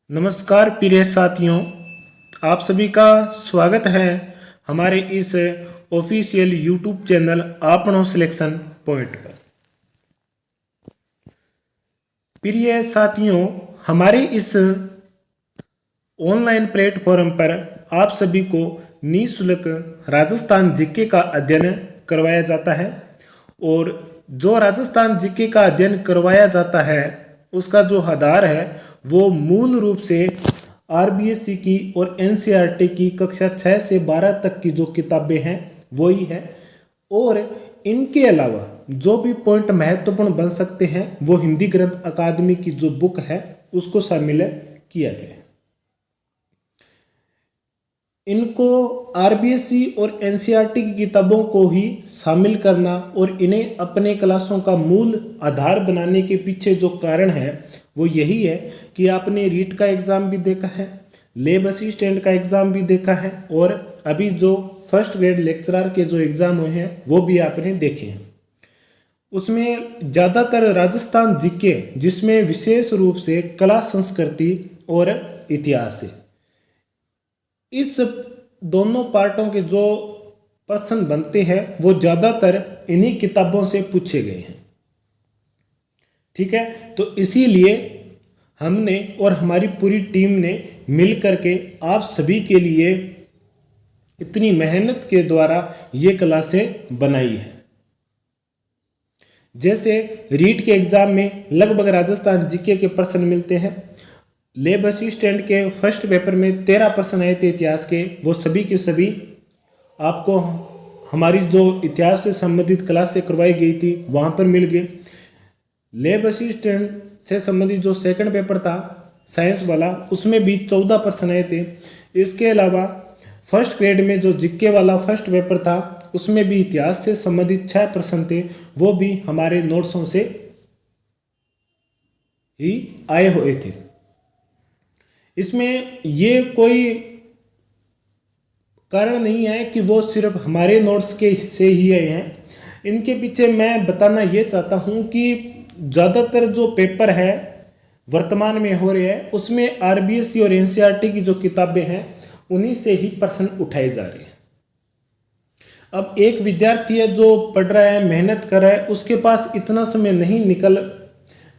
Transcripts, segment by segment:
नमस्कार प्रिय साथियों, आप सभी का स्वागत है हमारे इस ऑफिशियल यूट्यूब चैनल आपनो सिलेक्शन पॉइंट पर। प्रिय साथियों, हमारे इस ऑनलाइन प्लेटफॉर्म पर आप सभी को निःशुल्क राजस्थान जीके का अध्ययन करवाया जाता है और जो राजस्थान जीके का अध्ययन करवाया जाता है उसका जो आधार है वो मूल रूप से आरबीएससी की और एनसीईआरटी की कक्षा 6 से 12 तक की जो किताबें हैं वही है और इनके अलावा जो भी पॉइंट महत्वपूर्ण बन सकते हैं वो हिंदी ग्रंथ अकादमी की जो बुक है उसको शामिल किया गया है। इनको आरबीएससी और एनसीईआरटी की किताबों को ही शामिल करना और इन्हें अपने क्लासों का मूल आधार बनाने के पीछे जो कारण है वो यही है कि आपने रीट का एग्ज़ाम भी देखा है, लैब असिस्टेंट का एग्ज़ाम भी देखा है और अभी जो फर्स्ट ग्रेड लेक्चरर के जो एग्ज़ाम हुए हैं वो भी आपने देखे हैं। उसमें ज़्यादातर राजस्थान जीके जिसमें विशेष रूप से कला संस्कृति और इतिहास है, इस दोनों पार्टों के जो प्रश्न बनते हैं वो ज़्यादातर इन्हीं किताबों से पूछे गए हैं। ठीक है, तो इसीलिए हमने और हमारी पूरी टीम ने मिल करके आप सभी के लिए इतनी मेहनत के द्वारा ये क्लासें बनाई है। जैसे रीट के एग्ज़ाम में लगभग राजस्थान जीके के प्रश्न मिलते हैं, लैब असिस्टेंट के फर्स्ट पेपर में 13 प्रश्न आए थे इतिहास के, वो सभी के सभी आपको हमारी जो इतिहास से संबंधित क्लास से करवाई गई थी वहाँ पर मिल गए। लैब असिस्टेंट से संबंधित जो सेकंड पेपर था साइंस वाला उसमें भी 14 प्रश्न आए थे। इसके अलावा फर्स्ट ग्रेड में जो जीके वाला फर्स्ट पेपर था उसमें भी इतिहास से संबंधित 6 प्रश्न थे, वो भी हमारे नोट्सों से ही आए हुए थे। इसमें ये कोई कारण नहीं है कि वो सिर्फ हमारे नोट्स के से ही आए हैं। इनके पीछे मैं बताना ये चाहता हूँ कि ज़्यादातर जो पेपर है वर्तमान में हो रहे हैं उसमें आरबीएससी और एनसीईआरटी की जो किताबें हैं उन्हीं से ही प्रश्न उठाए जा रहे हैं। अब एक विद्यार्थी है जो पढ़ रहा है, मेहनत कर रहा है, उसके पास इतना समय नहीं निकल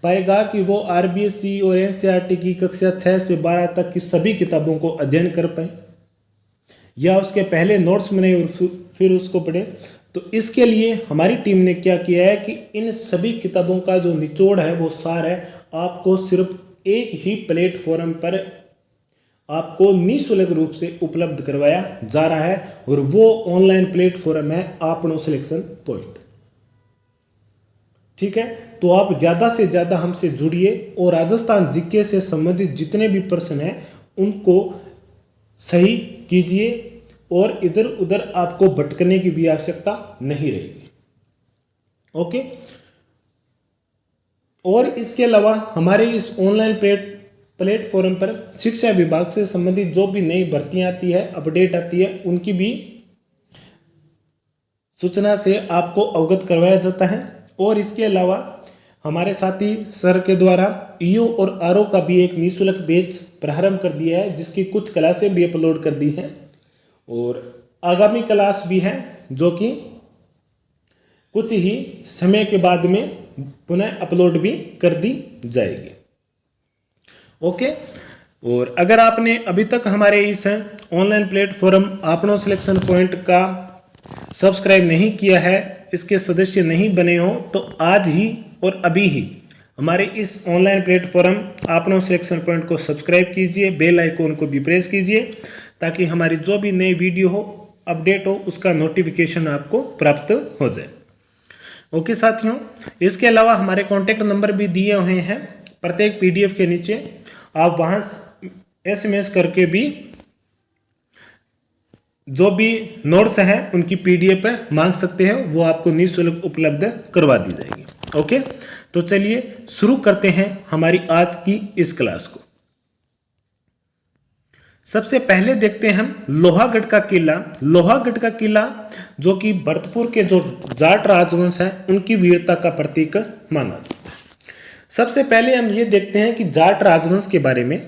पाएगा कि वो आरबीएससी और एनसीईआरटी की कक्षा 6 से 12 तक की सभी किताबों को अध्ययन कर पाए या उसके पहले नोट्स बनाए और फिर उसको पढ़े। तो इसके लिए हमारी टीम ने क्या किया है कि इन सभी किताबों का जो निचोड़ है वो सार है आपको सिर्फ एक ही प्लेटफॉर्म पर आपको निःशुल्क रूप से उपलब्ध करवाया जा रहा है और वो ऑनलाइन प्लेटफॉर्म है आपनो सिलेक्शन पॉइंट। ठीक है, तो आप ज़्यादा से ज़्यादा हमसे जुड़िए और राजस्थान जीके से संबंधित जितने भी प्रश्न हैं उनको सही कीजिए और इधर उधर आपको भटकने की भी आवश्यकता नहीं रहेगी। ओके, और इसके अलावा हमारे इस ऑनलाइन प्लेटफॉर्म पर शिक्षा विभाग से संबंधित जो भी नई भर्तियां आती है, अपडेट आती है, उनकी भी सूचना से आपको अवगत करवाया जाता है। और इसके अलावा हमारे साथी सर के द्वारा ईओ और आरओ का भी एक निःशुल्क बैच प्रारंभ कर दिया है जिसकी कुछ क्लासें भी अपलोड कर दी हैं और आगामी क्लास भी है जो कि कुछ ही समय के बाद में पुनः अपलोड भी कर दी जाएगी। ओके, और अगर आपने अभी तक हमारे इस ऑनलाइन प्लेटफॉर्म आपनो सिलेक्शन पॉइंट का सब्सक्राइब नहीं किया है, इसके सदस्य नहीं बने हो, तो आज ही और अभी ही हमारे इस ऑनलाइन प्लेटफॉर्म आपनो सिलेक्शन पॉइंट को सब्सक्राइब कीजिए, बेल आइकॉन को भी प्रेस कीजिए ताकि हमारी जो भी नई वीडियो हो, अपडेट हो, उसका नोटिफिकेशन आपको प्राप्त हो जाए। ओके साथियों, इसके अलावा हमारे कॉन्टैक्ट नंबर भी दिए हुए हैं प्रत्येक पीडीएफ के नीचे, आप वहाँ एसएमएस करके भी जो भी नोट्स हैं उनकी पीडीएफ मांग सकते हैं, वो आपको निःशुल्क उपलब्ध करवा दी जाएगी। ओके, तो चलिए शुरू करते हैं हमारी आज की इस क्लास को। सबसे पहले देखते हैं हम लोहागढ़ का किला। लोहागढ़ का किला जो कि भरतपुर के जो जाट राजवंश है उनकी वीरता का प्रतीक माना जाता है। सबसे पहले हम ये देखते हैं कि जाट राजवंश के बारे में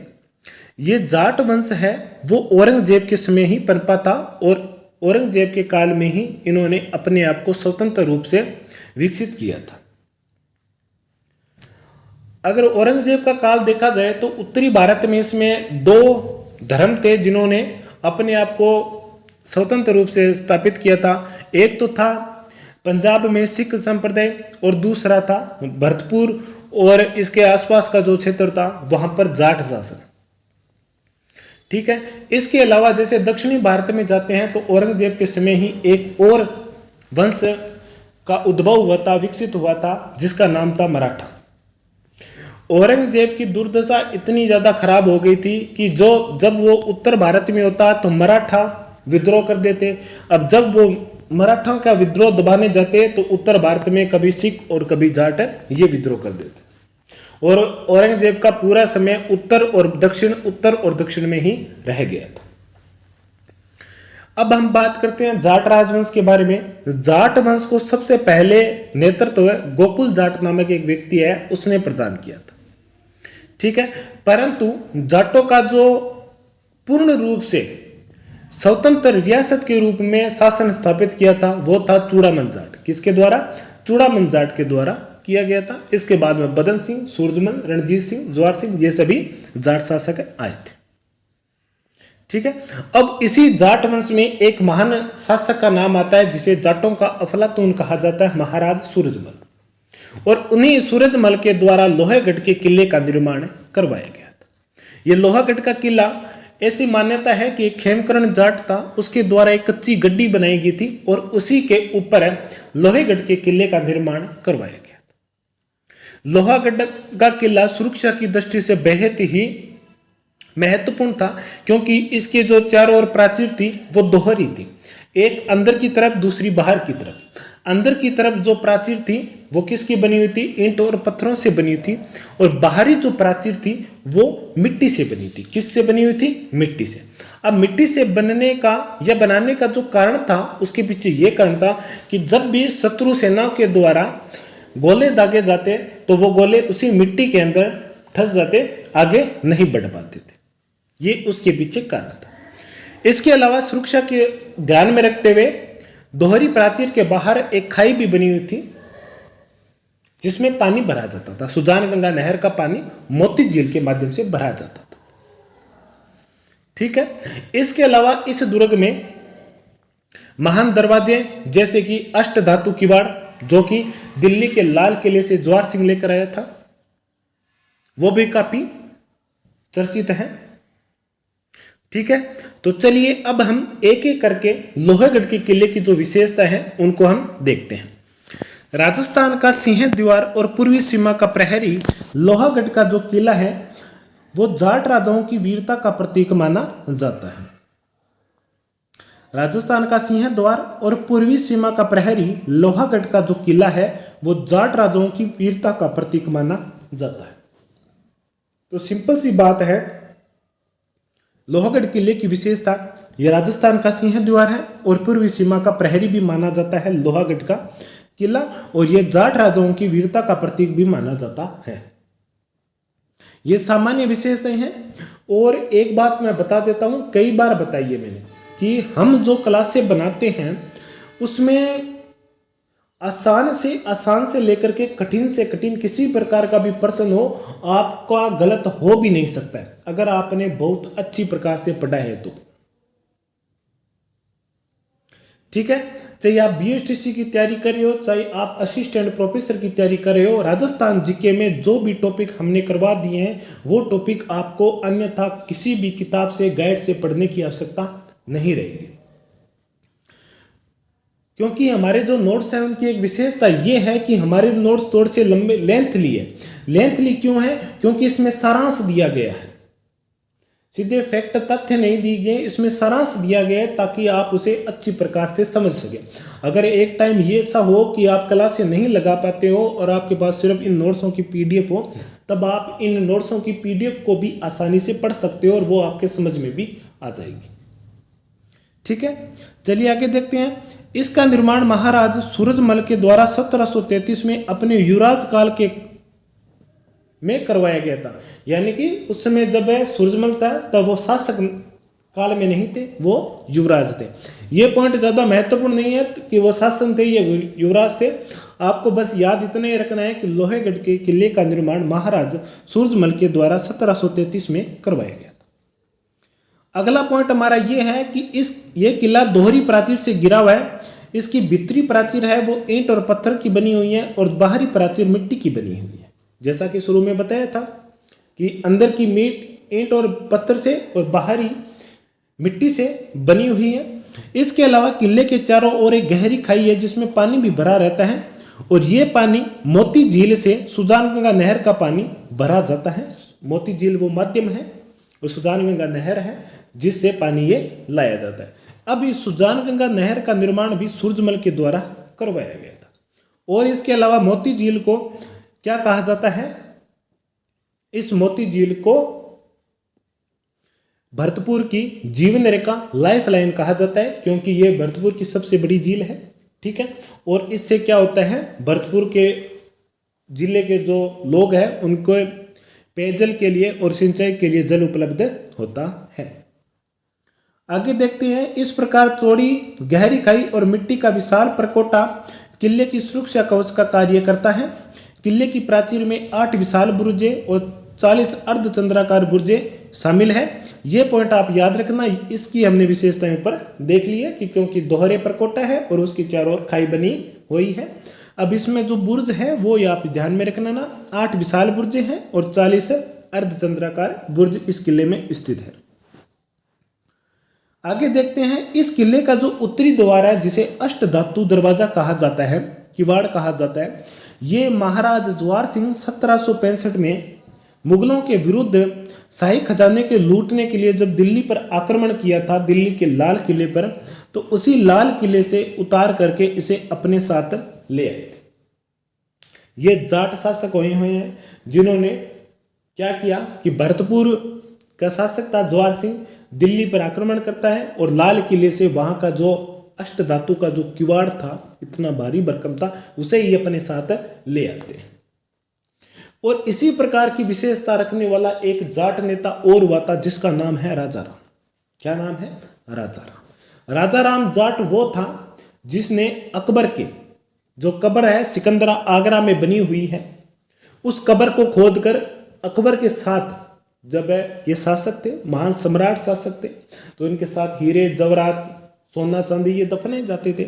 ये जाट वंश है वो औरंगजेब के समय ही पनपा था और औरंगजेब के काल में ही इन्होंने अपने आप को स्वतंत्र रूप से विकसित किया था। अगर औरंगजेब का काल देखा जाए तो उत्तरी भारत में इसमें दो धर्म थे जिन्होंने अपने आप को स्वतंत्र रूप से स्थापित किया था। एक तो था पंजाब में सिख संप्रदाय और दूसरा था भरतपुर और इसके आसपास का जो क्षेत्र था वहां पर जाट शासन। ठीक है, इसके अलावा जैसे दक्षिणी भारत में जाते हैं तो औरंगजेब के समय ही एक और वंश का उद्भव हुआ था, विकसित हुआ था, जिसका नाम था मराठा। औरंगजेब की दुर्दशा इतनी ज्यादा खराब हो गई थी कि जब वो उत्तर भारत में होता तो मराठा विद्रोह कर देते। अब जब वो मराठा का विद्रोह दबाने जाते तो उत्तर भारत में कभी सिख और कभी जाट ये विद्रोह कर देते और औरंगजेब का पूरा समय उत्तर और दक्षिण में ही रह गया था। अब हम बात करते हैं जाट राजवंश के बारे में। जाट वंश को सबसे पहले नेतृत्व गोकुल जाट नामक एक व्यक्ति है उसने प्रदान किया था। ठीक है, परंतु जाटों का जो पूर्ण रूप से स्वतंत्र रियासत के रूप में शासन स्थापित किया था वो था चूड़ामन जाट। किसके द्वारा? चूड़ामन जाट के द्वारा किया गया था। इसके बाद में बदन सिंह, सूरजमल, रणजीत सिंह, जवार सिंह ये सभी जाट शासक आए थे। ठीक है, अब इसी जाट वंश में एक महान शासक का नाम आता है जिसे जाटों का अफलातून कहा जाता है, महाराज सूरजमल। और उन्हीं सूरजमल के द्वारा लोहेगढ़ के किले का निर्माण करवाया गया था। यह लोहागढ़ का किला ऐसी मान्यता है कि एक खेमकरण जाट था, उसके द्वारा एक कच्ची गड्डी बनाई गई थी और उसी के ऊपर लोहेगढ़ के किले का निर्माण करवाया गया था। लोहागढ़ का किला सुरक्षा की दृष्टि से बेहद ही महत्वपूर्ण था क्योंकि इसके जो चारों ओर प्राचीर थी वो दोहरी थी, एक अंदर की तरफ दूसरी बाहर की तरफ। अंदर की तरफ जो प्राचीर थी वो किसकी बनी हुई थी? ईंट और पत्थरों से बनी हुई थी। और बाहरी जो प्राचीर थी वो मिट्टी से बनी थी। किससे बनी हुई थी? मिट्टी से। अब मिट्टी से बनने का या बनाने का जो कारण था उसके पीछे ये कारण था कि जब भी शत्रु सेनाओं के द्वारा गोले दागे जाते तो वो गोले उसी मिट्टी के अंदर फंस जाते, आगे नहीं बढ़ पाते थे। ये उसके पीछे कारण था। इसके अलावा सुरक्षा के ध्यान में रखते हुए दोहरी प्राचीर के बाहर एक खाई भी बनी हुई थी जिसमें पानी भरा जाता था। सुजान गंगा नहर का पानी मोती झील के माध्यम से भरा जाता था। ठीक है, इसके अलावा इस दुर्ग में महान दरवाजे जैसे कि अष्ट धातु किवाड़ जो कि दिल्ली के लाल किले से जवार सिंह लेकर आया था वो भी काफी चर्चित है। ठीक है, तो चलिए अब हम एक एक करके लोहेगढ़ के किले की जो विशेषता है उनको हम देखते हैं। राजस्थान का सिंह द्वार और पूर्वी सीमा का प्रहरी लोहागढ़ का जो किला है वो जाट राजाओं की वीरता का प्रतीक माना जाता है। राजस्थान का सिंह द्वार और पूर्वी सीमा का प्रहरी लोहागढ़ का जो किला है वो जाट राजाओं की वीरता का प्रतीक माना जाता है। तो सिंपल सी बात है, लोहागढ़ किले की विशेषता यह राजस्थान का सिंह द्वार है और पूर्वी सीमा का प्रहरी भी माना जाता है लोहागढ़ का किला, और यह जाट राजाओं की वीरता का प्रतीक भी माना जाता है। ये सामान्य विशेषताएं हैं। और एक बात मैं बता देता हूं, कई बार बताई है मैंने कि हम जो क्लासें बनाते हैं उसमें आसान से लेकर के कठिन से कठिन किसी प्रकार का भी प्रश्न हो आपका गलत हो भी नहीं सकता है अगर आपने बहुत अच्छी प्रकार से पढ़ा है तो। ठीक है, चाहे आप बीएसटीसी की तैयारी कर रहे हो, चाहे आप असिस्टेंट प्रोफेसर की तैयारी कर रहे हो, राजस्थान जीके में जो भी टॉपिक हमने करवा दिए हैं वो टॉपिक आपको अन्यथा किसी भी किताब से गाइड से पढ़ने की आवश्यकता नहीं रहेगी। क्योंकि हमारे जो नोट्स हैं उनकी एक विशेषता ये है कि हमारे नोट्स थोड़े से लंबे लेंथली है। लेंथली क्यों है? क्योंकि इसमें सारांश दिया गया है, सीधे फैक्ट तथ्य नहीं दिए गए, इसमें सारांश दिया गया है ताकि आप उसे अच्छी प्रकार से समझ सके। अगर एक टाइम ये ऐसा हो कि आप क्लास से नहीं लगा पाते हो और आपके पास सिर्फ इन नोट्सों की पीडीएफ हो, तब आप इन नोट्सों की पीडीएफ को भी आसानी से पढ़ सकते हो और वो आपके समझ में भी आ जाएगी। ठीक है, चलिए आगे देखते हैं। इसका निर्माण महाराज सूरजमल के द्वारा 1733 में अपने युवराज काल के में करवाया गया था। यानी कि उस समय जब सूरजमल था तब वो शासक काल में नहीं थे, वो युवराज थे। ये पॉइंट ज़्यादा महत्वपूर्ण नहीं है कि वो शासन थे या युवराज थे, आपको बस याद इतना ही रखना है कि लोहेगढ़ के किले का निर्माण महाराज सूरजमल के द्वारा 1733 में करवाया गया था। अगला पॉइंट हमारा ये है कि ये किला दोहरी प्राचीर से घिरा हुआ है। इसकी भीतरी प्राचीर है वो ईंट और पत्थर की बनी हुई है और बाहरी प्राचीर मिट्टी की बनी हुई है। जैसा कि शुरू में बताया था कि अंदर की ईंट और पत्थर से और बाहरी मिट्टी से बनी हुई है। इसके अलावा किले के चारों ओर एक गहरी खाई है जिसमें पानी भी भरा रहता है और ये पानी मोती झील से सुजानगंगा नहर का पानी भरा जाता है। मोती झील वो माध्यम है और सुजानगंगा नहर है जिससे पानी ये लाया जाता है। अब इस सुजानगंगा नहर का निर्माण भी सूरजमल के द्वारा करवाया गया था। और इसके अलावा मोती झील को क्या कहा जाता है? इस मोती झील को भरतपुर की जीवन रेखा लाइफ लाइन कहा जाता है क्योंकि ये भरतपुर की सबसे बड़ी झील है। ठीक है, और इससे क्या होता है, भरतपुर के जिले के जो लोग हैं उनको पेयजल के लिए और सिंचाई के लिए जल उपलब्ध होता है। आगे देखते हैं, इस प्रकार चौड़ी गहरी खाई और मिट्टी का विशाल परकोटा किले की सुरक्षा कवच का कार्य करता है। किले की प्राचीर में 8 विशाल बुर्जे और 40 अर्धचंद्राकार बुर्जे शामिल है। ये पॉइंट आप याद रखना, इसकी हमने विशेषताएं ऊपर देख ली है कि क्योंकि दोहरे परकोटा है और उसकी चारों ओर खाई बनी हुई है। अब इसमें जो बुर्ज है वो ये आप ध्यान में रखना ना, 8 विशाल बुर्जे हैं और 40 अर्धचंद्राकार बुर्ज इस किले में स्थित है। आगे देखते हैं, इस किले का जो उत्तरी द्वार है जिसे अष्टधातु दरवाजा कहा जाता है, किवाड़ कहा जाता है, ये महाराज ज्वार सिंह 1765 में मुगलों के विरुद्ध शाही खजाने के लूटने के लिए जब दिल्ली पर आक्रमण किया था, दिल्ली के लाल किले पर, तो उसी लाल किले से उतार करके इसे अपने साथ ले आए थे। ये जाट शासक हुए हैं जिन्होंने क्या किया कि भरतपुर का शासक था ज्वार सिंह, दिल्ली पर आक्रमण करता है और लाल किले से वहां का जो अष्टधातु का जो किवाड़ था, इतना भारी भरकम था, उसे ही अपने साथ ले आते हैं। और इसी प्रकार की विशेषता रखने वाला एक जाट नेता और हुआ था जिसका नाम है राजा राम। क्या नाम है? राजा राम। राजा राम जाट वो था जिसने अकबर के जो कब्र है सिकंदरा आगरा में बनी हुई है, उस कब्र को खोदकर अकबर के साथ, जब ये शासक थे, महान सम्राट शासक थे, तो इनके साथ हीरे जवाहरात सोना चांदी ये दफने जाते थे।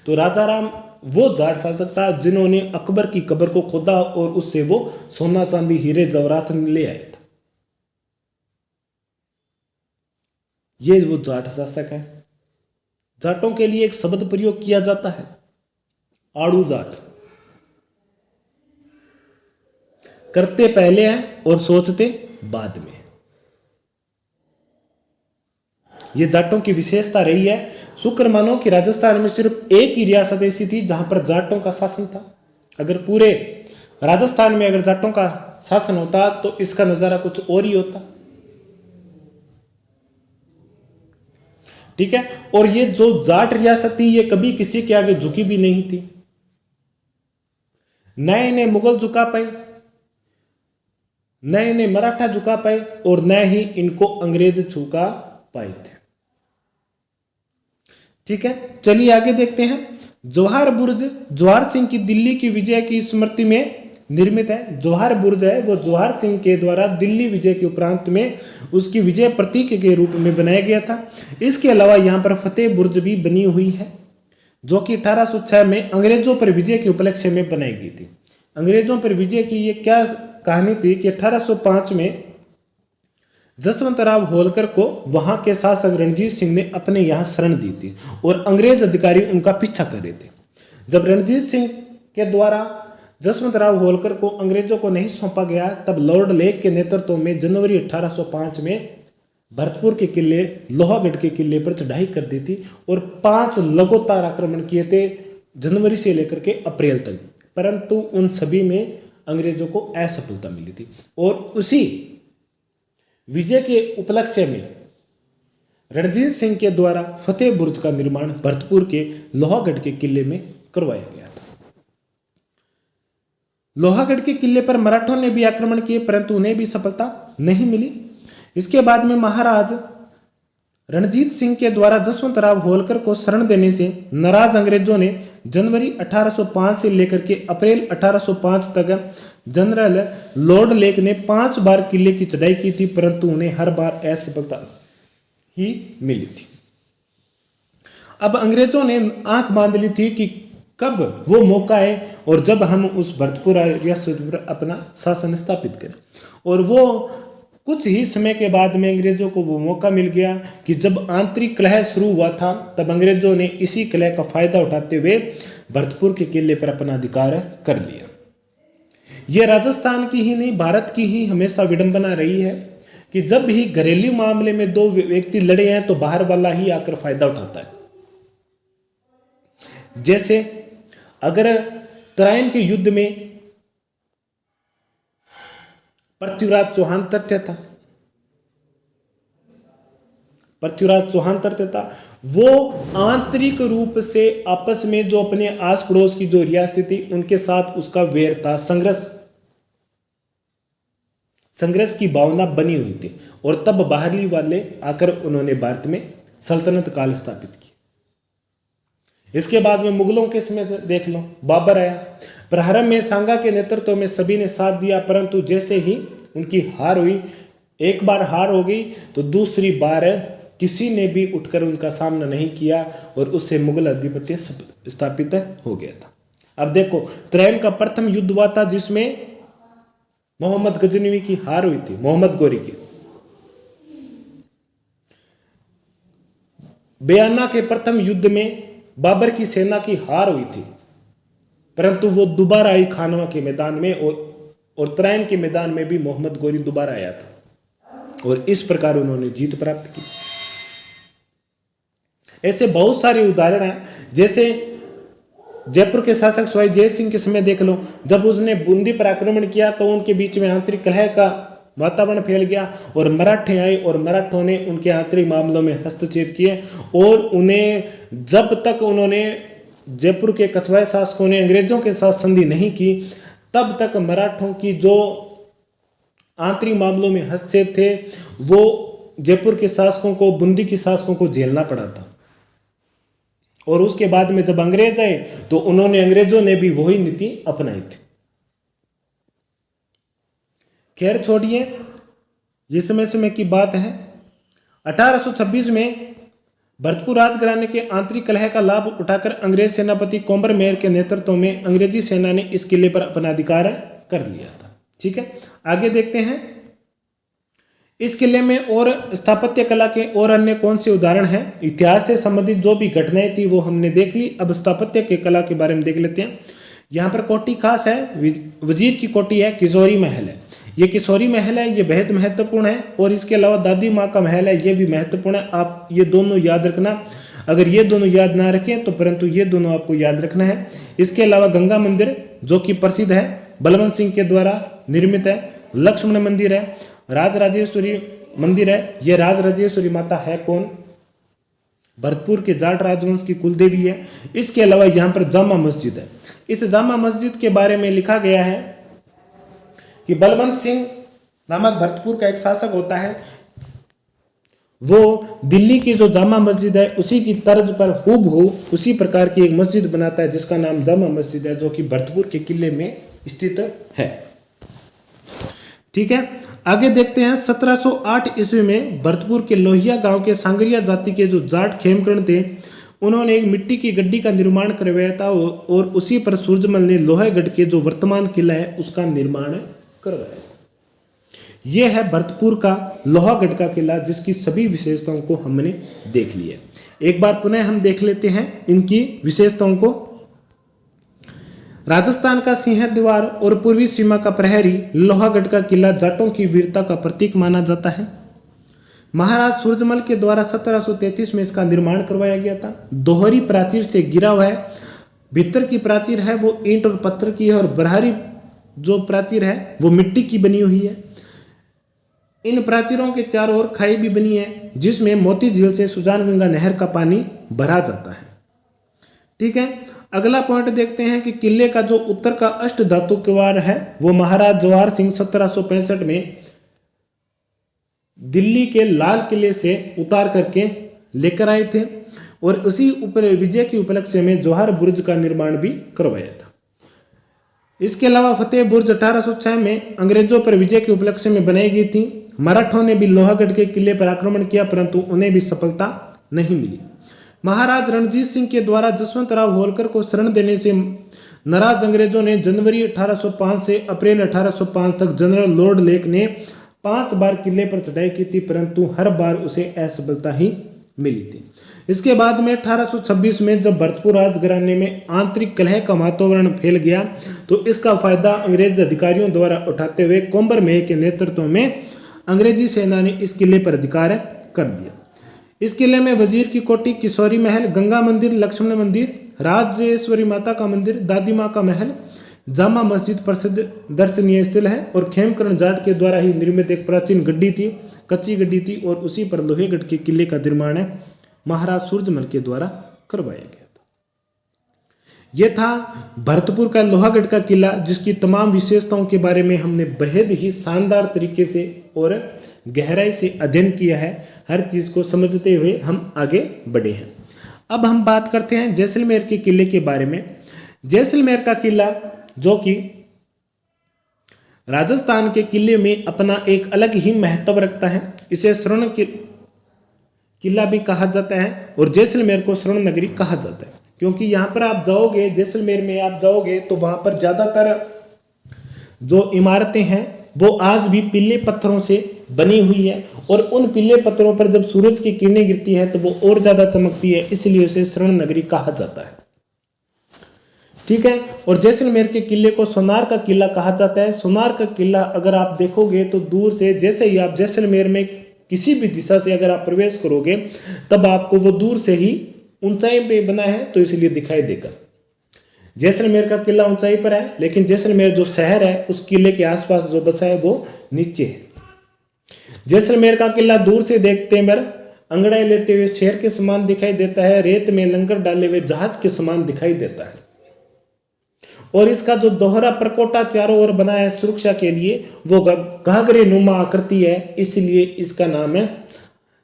तो राजा राम वो जाट शासक था जिन्होंने अकबर की कब्र को खोदा और उससे वो सोना चांदी हीरे जवाहरात ले आए थे। ये वो जाट शासक है। जाटों के लिए एक शब्द प्रयोग किया जाता है, आड़ू जाट। करते पहले हैं और सोचते बाद में। ये जाटों की विशेषता रही है। शुक्र मानो कि राजस्थान में सिर्फ एक ही रियासत ऐसी थी जहां पर जाटों का शासन था। अगर पूरे राजस्थान में अगर जाटों का शासन होता तो इसका नजारा कुछ और ही होता। ठीक है, और ये जो जाट रियासत थी ये कभी किसी के आगे झुकी भी नहीं थी। न इन्हें मुगल झुका पाए, न इन्हें मराठा झुका पाए और न ही इनको अंग्रेज झुका पाए थे। ठीक है, चलिए आगे देखते हैं। जवाहर बुर्ज जवाहर सिंह की दिल्ली की विजय की स्मृति में निर्मित है। जवाहर बुर्ज है वो जवाहर सिंह के द्वारा दिल्ली विजय के उपरांत में उसकी विजय प्रतीक के रूप में बनाया गया था। इसके अलावा यहाँ पर फतेह बुर्ज भी बनी हुई है जो कि 1806 में अंग्रेजों पर विजय के उपलक्ष्य में बनाई गई थी। अंग्रेजों पर विजय की ये क्या कहानी थी कि 1805 में जसवंत राव होलकर को वहां के शासक रणजीत सिंह ने अपने यहाँ शरण दी थी और अंग्रेज अधिकारी उनका पीछा कर रहे थे। जब रणजीत सिंह के द्वारा जसवंत राव होलकर को अंग्रेजों को नहीं सौंपा गया, तब लॉर्ड लेक के नेतृत्व में जनवरी 1805 में भरतपुर के किले लोहागढ़ के किले पर चढ़ाई कर दी थी और 5 लगातार आक्रमण किए थे जनवरी से लेकर के अप्रैल तक, परंतु उन सभी में अंग्रेजों को असफलता मिली थी। और उसी विजय के उपलक्ष्य में रणजीत सिंह के द्वारा फतेह बुर्ज का निर्माण भरतपुर के लोहागढ़ के किले में करवाया गया था। लोहागढ़ के किले पर मराठों ने भी आक्रमण किए परंतु उन्हें भी सफलता नहीं मिली। इसके बाद में महाराज रणजीत सिंह के द्वारा जसवंत राव होलकर को शरण देने से नाराज अंग्रेजों ने जनवरी 1805 से लेकर के अप्रैल 1805 तक जनरल लॉर्ड लेक ने 5 बार किले की चढ़ाई की थी परंतु उन्हें हर बार असफलता ही मिली थी। अब अंग्रेजों ने आंख बांध ली थी कि कब वो मौका है और जब हम उस भरतपुर रियासत पर अपना शासन स्थापित करें। और वो कुछ ही समय के बाद में अंग्रेजों को वो मौका मिल गया कि जब आंतरिक कलह शुरू हुआ था तब अंग्रेजों ने इसी कलह का फायदा उठाते हुए भरतपुर के किले पर अपना अधिकार कर लिया। यह राजस्थान की ही नहीं भारत की ही हमेशा विडंबना रही है कि जब भी घरेलू मामले में दो व्यक्ति लड़े हैं तो बाहर वाला ही आकर फायदा उठाता है। जैसे अगर तराइन के युद्ध में पृथ्वीराज चौहान तर्त्य था वो आंतरिक रूप से आपस में जो अपने आस पड़ोस की जो रियासतें थी उनके साथ उसका वैर था, संघर्ष की भावना बनी हुई थी और तब बाहरली वाले आकर उन्होंने भारत में सल्तनत काल स्थापित की। इसके बाद में मुगलों के समय देख लो, बाबर आया, प्रारंभ में सांगा के नेतृत्व में सभी ने साथ दिया परंतु जैसे ही उनकी हार हुई, एक बार हार हो गई तो दूसरी बार किसी ने भी उठकर उनका सामना नहीं किया और उससे मुगल आधिपत्य स्थापित हो गया था। अब देखो त्रैन का प्रथम युद्ध हुआ था जिसमें मोहम्मद गजनवी की हार हुई थी, मोहम्मद गोरी की। बयाना के प्रथम युद्ध में बाबर की सेना की हार हुई थी परंतु वो दोबारा आई खानवा के मैदान में और त्रैन के मैदान में भी मोहम्मद गोरी दोबारा आया था और इस प्रकार उन्होंने जीत प्राप्त की। ऐसे बहुत सारे उदाहरण हैं। जैसे जयपुर के शासक सवाई जय सिंह के समय देख लो, जब उसने बूंदी पर आक्रमण किया तो उनके बीच में आंतरिक कलह का वातावरण फैल गया और मराठे आए और मराठों ने उनके आंतरिक मामलों में हस्तक्षेप किए और उन्हें जब तक उन्होंने जयपुर के कछवाए शासकों ने अंग्रेजों के साथ संधि नहीं की तब तक मराठों की जो आंतरिक मामलों में हस्तक्षेप थे वो जयपुर के शासकों को, बूंदी के शासकों को झेलना पड़ा था। और उसके बाद में जब अंग्रेज आए तो अंग्रेजों ने भी वही नीति अपनाई थी। खैर छोड़िए, ये समय की बात है। 1826 में भरतपुर राजघराने के आंतरिक कलह का लाभ उठाकर अंग्रेज सेनापति कोम्बर मेयर के नेतृत्व में अंग्रेजी सेना ने इस किले पर अपना अधिकार कर लिया था। ठीक है, आगे देखते हैं इस किले में और स्थापत्य कला के और अन्य कौन से उदाहरण हैं। इतिहास से संबंधित जो भी घटनाएं थी वो हमने देख ली। अब स्थापत्य के कला के बारे में देख लेते हैं। यहाँ पर कोठी खास है, वजीर की कोठी है, किशोरी महल है। ये किशोरी महल है, ये बेहद महत्वपूर्ण है। और इसके अलावा दादी माँ का महल है, ये भी महत्वपूर्ण है। आप ये दोनों याद रखना। अगर ये दोनों याद ना रखें तो परंतु ये दोनों आपको याद रखना है। इसके अलावा गंगा मंदिर जो कि प्रसिद्ध है, बलवंत सिंह के द्वारा निर्मित है। लक्ष्मण मंदिर है, राजराजेश्वरी मंदिर है। यह राजराजेश्वरी माता है कौन? भरतपुर के जाट राजवंश की कुलदेवी है। इसके अलावा यहाँ पर जामा मस्जिद है। इस जामा मस्जिद के बारे में लिखा गया है कि बलवंत सिंह नामक भरतपुर का एक शासक होता है, वो दिल्ली की जो जामा मस्जिद है उसी की तर्ज पर हूबहू उसी प्रकार की एक मस्जिद बनाता है जिसका नाम जामा मस्जिद है, जो कि भरतपुर के किले में स्थित है। ठीक है, आगे देखते हैं। 1708 ईस्वी में भरतपुर के लोहिया गांव के सांगरिया जाति के जो जाट खेमकरण थे उन्होंने एक मिट्टी की गड्डी का निर्माण करवाया था और उसी पर सूरजमल ने लोहागढ़ के जो वर्तमान किला है उसका निर्माण करवाया था। यह है भरतपुर का लोहागढ़ का किला जिसकी सभी विशेषताओं को हमने देख लिया। एक बार पुनः हम देख लेते हैं इनकी विशेषताओं को। राजस्थान का सिंह द्वार और पूर्वी सीमा का प्रहरी लोहागढ़ का किला जाटों की वीरता का प्रतीक माना जाता है। महाराज सूरजमल के द्वारा 1733 में इसका निर्माण करवाया गया था। दोहरी प्राचीर से घिरा हुआ है। भीतर की प्राचीर है वो ईंट और पत्थर की है और बाहरी जो प्राचीर है वो मिट्टी की बनी हुई है। इन प्राचीरों के चारों ओर खाई भी बनी है जिसमें मोती झील से सुजानगंगा नहर का पानी भरा जाता है। ठीक है, अगला पॉइंट देखते हैं कि किले का जो उत्तर का अष्ट धातु किवाड़ है वो महाराज जवाहर सिंह 1765 में दिल्ली के लाल किले से उतार करके लेकर आए थे और उसी ऊपर विजय के उपलक्ष्य में जौहर बुर्ज का निर्माण भी करवाया था। इसके अलावा फतेह बुर्ज 1806 में अंग्रेजों पर विजय के उपलक्ष्य में बनाई गई थी। मराठों ने भी लोहागढ़ के किले पर आक्रमण किया परंतु उन्हें भी सफलता नहीं मिली। महाराज रणजीत सिंह के द्वारा जसवंत राव होलकर को शरण देने से नाराज अंग्रेजों ने जनवरी 1805 से अप्रैल 1805 तक जनरल लॉर्ड लेक ने 5 बार किले पर चढ़ाई की थी परंतु हर बार उसे असफलता ही मिली थी। इसके बाद में 1826 में जब भरतपुर राजघराने में आंतरिक कलह का वातावरण फैल गया तो इसका फायदा अंग्रेज अधिकारियों द्वारा उठाते हुए कोम्बर मेह के नेतृत्व में अंग्रेजी सेना ने इस किले पर अधिकार कर दिया। इस किले में वजीर की कोठी, किशोरी महल, गंगा मंदिर, लक्ष्मण मंदिर, राजेश्वरी माता का मंदिर, दादी माँ का महल, जामा मस्जिद प्रसिद्ध दर्शनीय स्थल है और खेमकरण जाट के द्वारा ही निर्मित एक प्राचीन गड्डी थी, कच्ची गड्डी थी और उसी पर लोहेगढ़ के किले का निर्माण है महाराज सूरजमल के द्वारा करवाया गया था। यह था भरतपुर का लोहागढ़ का किला जिसकी तमाम विशेषताओं के बारे में हमने बेहद ही शानदार तरीके से और गहराई से अध्ययन किया है। हर चीज को समझते हुए हम आगे बढ़े हैं। अब हम बात करते हैं जैसलमेर के किले के बारे में। जैसलमेर का किला जो कि राजस्थान के किले में अपना एक अलग ही महत्व रखता है। इसे स्वर्ण किला भी कहा जाता है और जैसलमेर को स्वर्ण नगरी कहा जाता है क्योंकि यहाँ पर आप जाओगे, जैसलमेर में आप जाओगे तो वहाँ पर ज़्यादातर जो इमारतें हैं वो आज भी पीले पत्थरों से बनी हुई है और उन पीले पत्थरों पर जब सूरज की किरणें गिरती है तो वो और ज़्यादा चमकती है, इसलिए उसे स्वर्ण नगरी कहा जाता है। ठीक है। और जैसलमेर के किले को सोनार का किला कहा जाता है। सोनार का किला अगर आप देखोगे तो दूर से, जैसे ही आप जैसलमेर में किसी भी दिशा से अगर आप प्रवेश करोगे तब आपको वो दूर से ही ऊंचाई पे बना है तो इसलिए दिखाई देगा। जैसलमेर का किला ऊंचाई पर है लेकिन जैसलमेर जो शहर है उस किले के आसपास जो बसा है वो नीचे है। जैसलमेर का किला दूर से देखते पर अंगड़ाई लेते हुए शेर के समान दिखाई देता है, रेत में लंगर डाले हुए जहाज के समान दिखाई देता है और इसका जो दोहरा प्रकोटा चारों ओर बना है सुरक्षा के लिए वो घाघरे नुमा आकृति है, इसलिए इसका नाम है,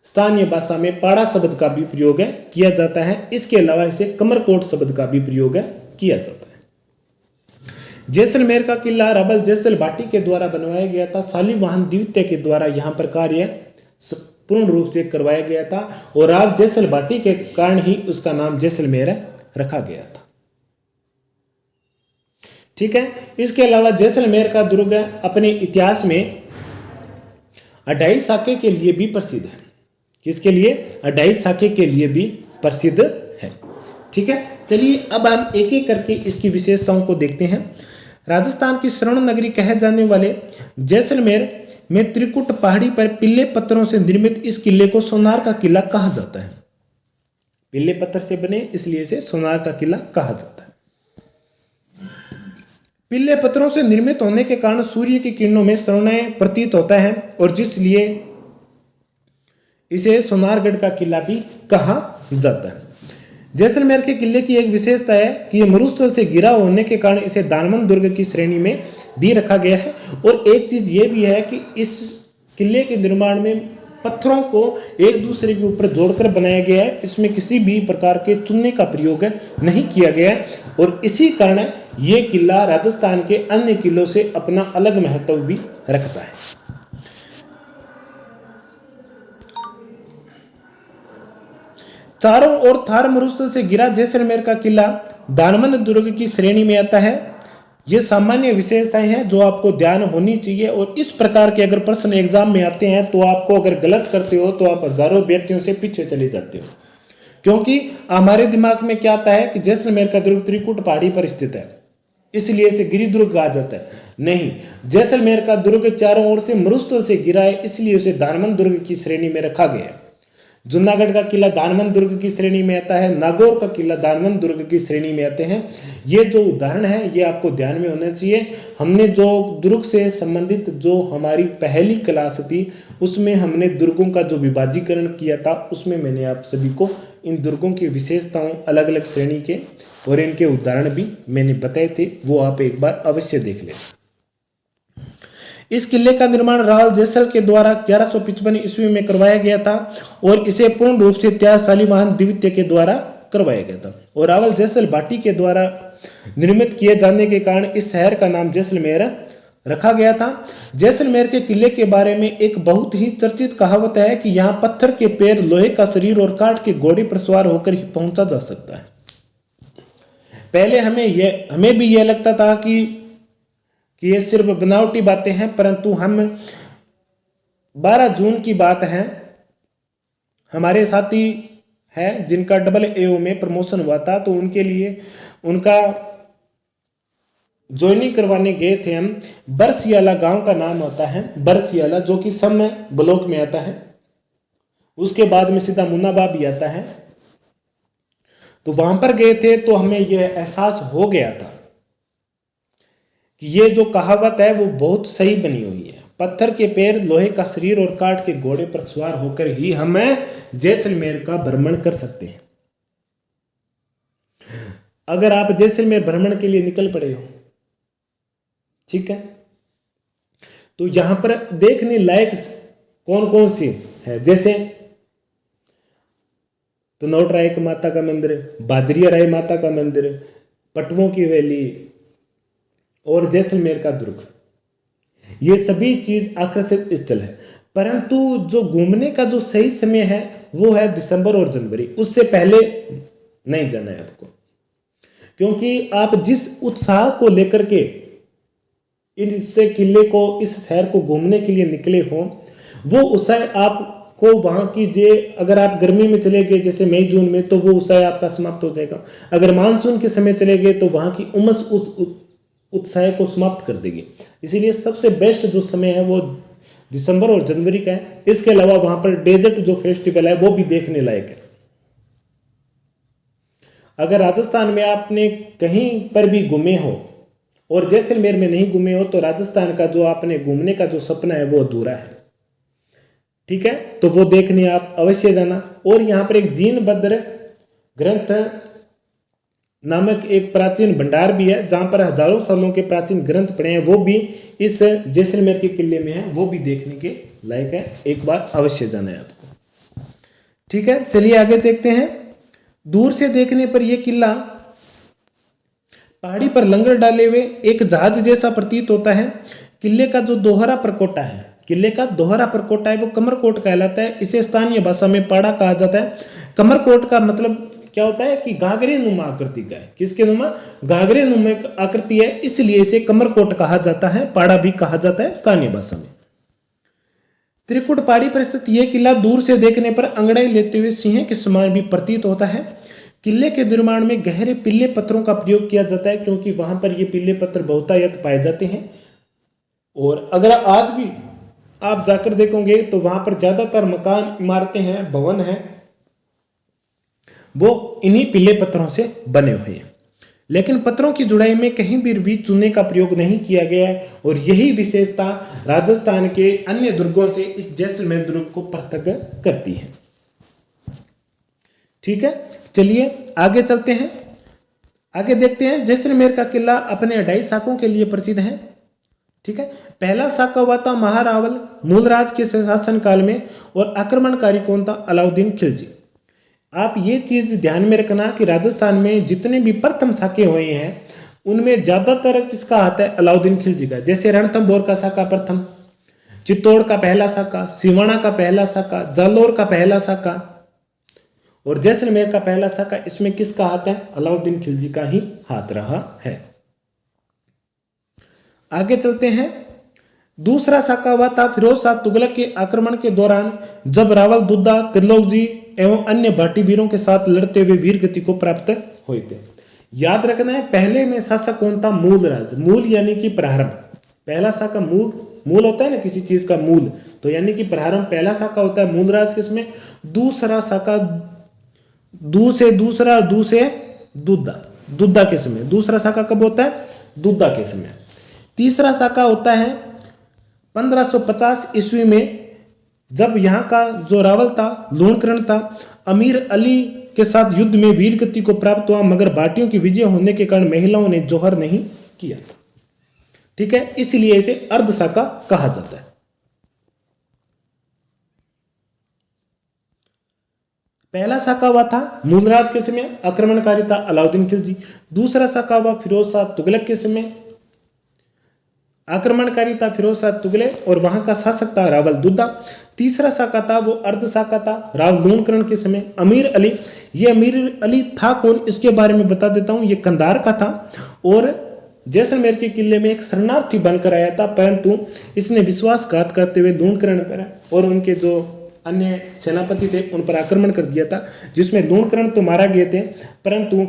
स्थानीय भाषा में पाड़ा शब्द का भी प्रयोग किया जाता है। इसके अलावा इसे कमरकोट शब्द का भी प्रयोग किया जाता है। जैसलमेर का किला रावल जैसल भाटी के द्वारा बनवाया गया था। शालिवाहन द्वितीय के द्वारा यहाँ पर कार्य पूर्ण रूप से करवाया गया था और राव जैसल भाटी के कारण ही उसका नाम जैसलमेर रखा गया था। ठीक है। इसके अलावा जैसलमेर का दुर्ग अपने इतिहास में अढ़ाई साके के लिए भी प्रसिद्ध है। किसके लिए? अढ़ाई साके के लिए भी प्रसिद्ध है। ठीक है। चलिए अब हम एक एक करके इसकी विशेषताओं को देखते हैं। राजस्थान की स्वर्ण नगरी कहे जाने वाले जैसलमेर में त्रिकुट पहाड़ी पर पीले पत्थरों से निर्मित इस किले को सोनार का किला कहा जाता है। पीले पत्थर से बने इसलिए इसे सोनार का किला कहा जाता है। पीले पत्थरों से निर्मित होने के कारण सूर्य की किरणों में स्वर्ण प्रतीत होता है और जिसलिए इसे सोनारगढ़ का किला भी कहा जाता है। जैसलमेर के किले की एक विशेषता है कि यह मरुस्थल से घिरा होने के कारण इसे दानवन दुर्ग की श्रेणी में भी रखा गया है और एक चीज ये भी है कि इस किले के निर्माण में पत्थरों को एक दूसरे के ऊपर जोड़कर बनाया गया है। इसमें किसी भी प्रकार के चुनने का प्रयोग नहीं किया गया है और इसी कारण ये किला राजस्थान के अन्य किलों से अपना अलग महत्व भी रखता है। चारों ओर थार मरुस्थल से घिरा जैसलमेर का किला दानवन दुर्ग की श्रेणी में आता है। ये सामान्य विशेषताएं हैं जो आपको ध्यान होनी चाहिए और इस प्रकार के अगर प्रश्न एग्जाम में आते हैं तो आपको अगर गलत करते हो तो आप हजारों व्यक्तियों से पीछे चले जाते हो, क्योंकि हमारे दिमाग में क्या आता है कि जैसलमेर का दुर्ग त्रिकुट पहाड़ी पर स्थित है इसलिए इसे गिरी दुर्ग कहा जाता है। नहीं, जैसलमेर का दुर्ग चारों ओर से मरुस्थल से घिरा है इसलिए उसे दानवन दुर्ग की श्रेणी में रखा गया है। जूनागढ़ का किला दानवन दुर्ग की श्रेणी में आता है, नागौर का किला दानवन दुर्ग की श्रेणी में आते हैं। ये जो उदाहरण है ये आपको ध्यान में होना चाहिए। हमने जो दुर्ग से संबंधित जो हमारी पहली क्लास थी उसमें हमने दुर्गों का जो विभाजीकरण किया था उसमें मैंने आप सभी को इन दुर्गों की विशेषताओं अलग अलग श्रेणी के और इनके उदाहरण भी मैंने बताए थे, वो आप एक बार अवश्य देख लें। इस किले का निर्माण रावल जैसल के द्वारा 1155 ईस्वी में करवाया गया था और इसे पूर्ण रूप से त्याग शालिवाहन द्वितीय के द्वारा करवाया गया था। और रावल जैसल भाटी के द्वारा निर्मित किए जाने के कारण इस शहर का नाम जैसलमेर रखा गया था। जैसलमेर के किले के बारे में एक बहुत ही चर्चित कहावत है कि यहाँ पत्थर के पैर, लोहे का शरीर और काठ के घोड़े पर सवार होकर ही पहुंचा जा सकता है। पहले हमें भी यह लगता था कि ये सिर्फ बनावटी बातें हैं, परंतु हम 12 जून की बात है, हमारे साथी है जिनका AAO में प्रमोशन हुआ था, तो उनके लिए उनका ज्वाइनिंग करवाने गए थे हम। बरसियाला गांव का नाम आता है, बरसियाला, जो कि सम ब्लॉक में आता है। उसके बाद में सीधा मुन्नाबा भी आता है। तो वहां पर गए थे तो हमें यह एहसास हो गया था कि ये जो कहावत है वो बहुत सही बनी हुई है। पत्थर के पैर, लोहे का शरीर और काठ के घोड़े पर सवार होकर ही हम जैसलमेर का भ्रमण कर सकते हैं। अगर आप जैसलमेर भ्रमण के लिए निकल पड़े हो, ठीक है, तो यहां पर देखने लायक कौन कौन सी है, जैसे तनौट राय माता का मंदिर, बादरिया राय माता का मंदिर, पटवों की वैली और जैसलमेर का दुर्ग, ये सभी चीज आकर्षित स्थल है। परंतु जो घूमने का जो सही समय है वो है दिसंबर और जनवरी, उससे पहले नहीं जाना है आपको, क्योंकि आप जिस उत्साह को लेकर के इस किले को, इस शहर को घूमने के लिए निकले हो, वो उत्साह आपको वहां की अगर आप गर्मी में चले गए जैसे मई जून में, तो वो उत्साह आपका समाप्त हो जाएगा। अगर मानसून के समय चले गए तो वहां की उमस उत्साह को समाप्त कर देगी। इसीलिए सबसे बेस्ट जो समय है वो दिसंबर और जनवरी का है। इसके अलावा वहां पर डेजर्ट जो फेस्टिवल है वो भी देखने लायक है। अगर राजस्थान में आपने कहीं पर भी घूमे हो और जैसलमेर में नहीं घूमे हो, तो राजस्थान का जो आपने घूमने का जो सपना है वो अधूरा है, ठीक है। तो वो देखने आप अवश्य जाना। और यहाँ पर एक जीनभद्र ग्रंथ नामक एक प्राचीन भंडार भी है, जहां पर हजारों सालों के प्राचीन ग्रंथ पड़े हैं, वो भी इस जैसलमेर के किले में है, वो भी देखने के लायक है, एक बार अवश्य जाना है आपको, ठीक है। चलिए आगे देखते हैं। दूर से देखने पर यह किला पहाड़ी पर लंगर डाले हुए एक जहाज जैसा प्रतीत होता है। किले का जो दोहरा परकोटा है, किले का दोहरा परकोटा है, वो कमरकोट कहलाता है। इसे स्थानीय भाषा में पाड़ा कहा जाता है। कमरकोट का मतलब क्या होता है कि घाघरे नुमा आकृति का है। किसके नुमा? घाघरे नुमा आकृति है, इसलिए इसे कमरकोट कहा जाता है, पाड़ा भी कहा जाता है स्थानीय भाषा में। त्रिकुट पहाड़ी पर स्थित यह किला दूर से देखने पर अंगड़ाई लेते हुए सिंह के समान भी प्रतीत होता है। किले के निर्माण में गहरे पीले पत्थरों का प्रयोग किया जाता है, क्योंकि वहां पर ये पीले पत्थर बहुतायत पाए जाते हैं। और अगर आज भी आप जाकर देखोगे तो वहां पर ज्यादातर मकान, इमारतें हैं, भवन हैं, वो इन्हीं पीले पत्थरों से बने हुए हैं। लेकिन पत्थरों की जुड़ाई में कहीं भी चूने का प्रयोग नहीं किया गया है, और यही विशेषता राजस्थान के अन्य दुर्गों से इस जैसलमेर दुर्ग को पृथक करती है, ठीक है। चलिए आगे चलते हैं, आगे देखते हैं। जैसलमेर का किला अपने 2.5 शाखों के लिए प्रसिद्ध है, ठीक है। पहला शाखा हुआ था महारावल मूलराज के शासन काल में, और आक्रमणकारी कौन था? अलाउद्दीन खिलजी। आप ये चीज ध्यान में रखना कि राजस्थान में जितने भी प्रथम शाखे हुए हैं उनमें ज्यादातर किसका आता है? अलाउद्दीन खिलजी का। जैसे रणथंभौर का शाखा प्रथम, चित्तौड़ का पहला शाखा, सिवाना का पहला शाखा, जालौर का पहला शाखा और जैसलमेर का पहला शाखा, इसमें किसका हाथ है? अलाउद्दीन खिलजी का ही हाथ रहा है। आगे चलते हैं। दूसरा शाखा हुआ था फिरोज शाह तुगलक के आक्रमण के दौरान, जब रावल दुद्दा, त्रिलोक जी एवं अन्य भाटी वीरों के साथ लड़ते हुए वीर गति को प्राप्त हुए थे। याद रखना है, पहले में शासक कौन था? मूलराज। मूल यानी कि प्रारंभ। पहला शाखा मूल होता है ना किसी चीज का मूल, तो यानी कि प्रारंभ पहला शाखा होता है मूलराज। किसमें? दूसरा शाखा दू से दूसरा, दू से दुद्दा के समय। दूसरा शाखा कब होता है? दुद्दा के समय। तीसरा शाखा होता है 1550 ईस्वी में जब यहाँ का जो रावल था, लूणकरण था, अमीर अली के साथ युद्ध में वीर गति को प्राप्त हुआ, मगर भाटियों की विजय होने के कारण महिलाओं ने जौहर नहीं किया था। ठीक है, इसलिए इसे अर्धशाका कहा जाता है। पहला साका हुआ था मूलराज के समय, आक्रमणकारी था अलाउद्दीन खिलजी। दूसरा साका हुआ फिरोज शाह तुगलक के समय, आक्रमणकारी था फिरोज शाह तुगलक और वहां का शासक था रावल दुद्दा। तीसरा साका था वो अर्ध साका था राव लूणकरण के समय। अमीर अली, ये अमीर अली था कौन, इसके बारे में बता देता हूं। ये कंधार का था और जैसलमेर के किले में एक शरणार्थी बनकर आया था, परंतु इसने विश्वासघात करते हुए लूणकरण पर और उनके जो अन्य सेनापति थे उन पर आक्रमण कर दिया था, जिसमें लूणकरण तो मारा गए थे, परंतु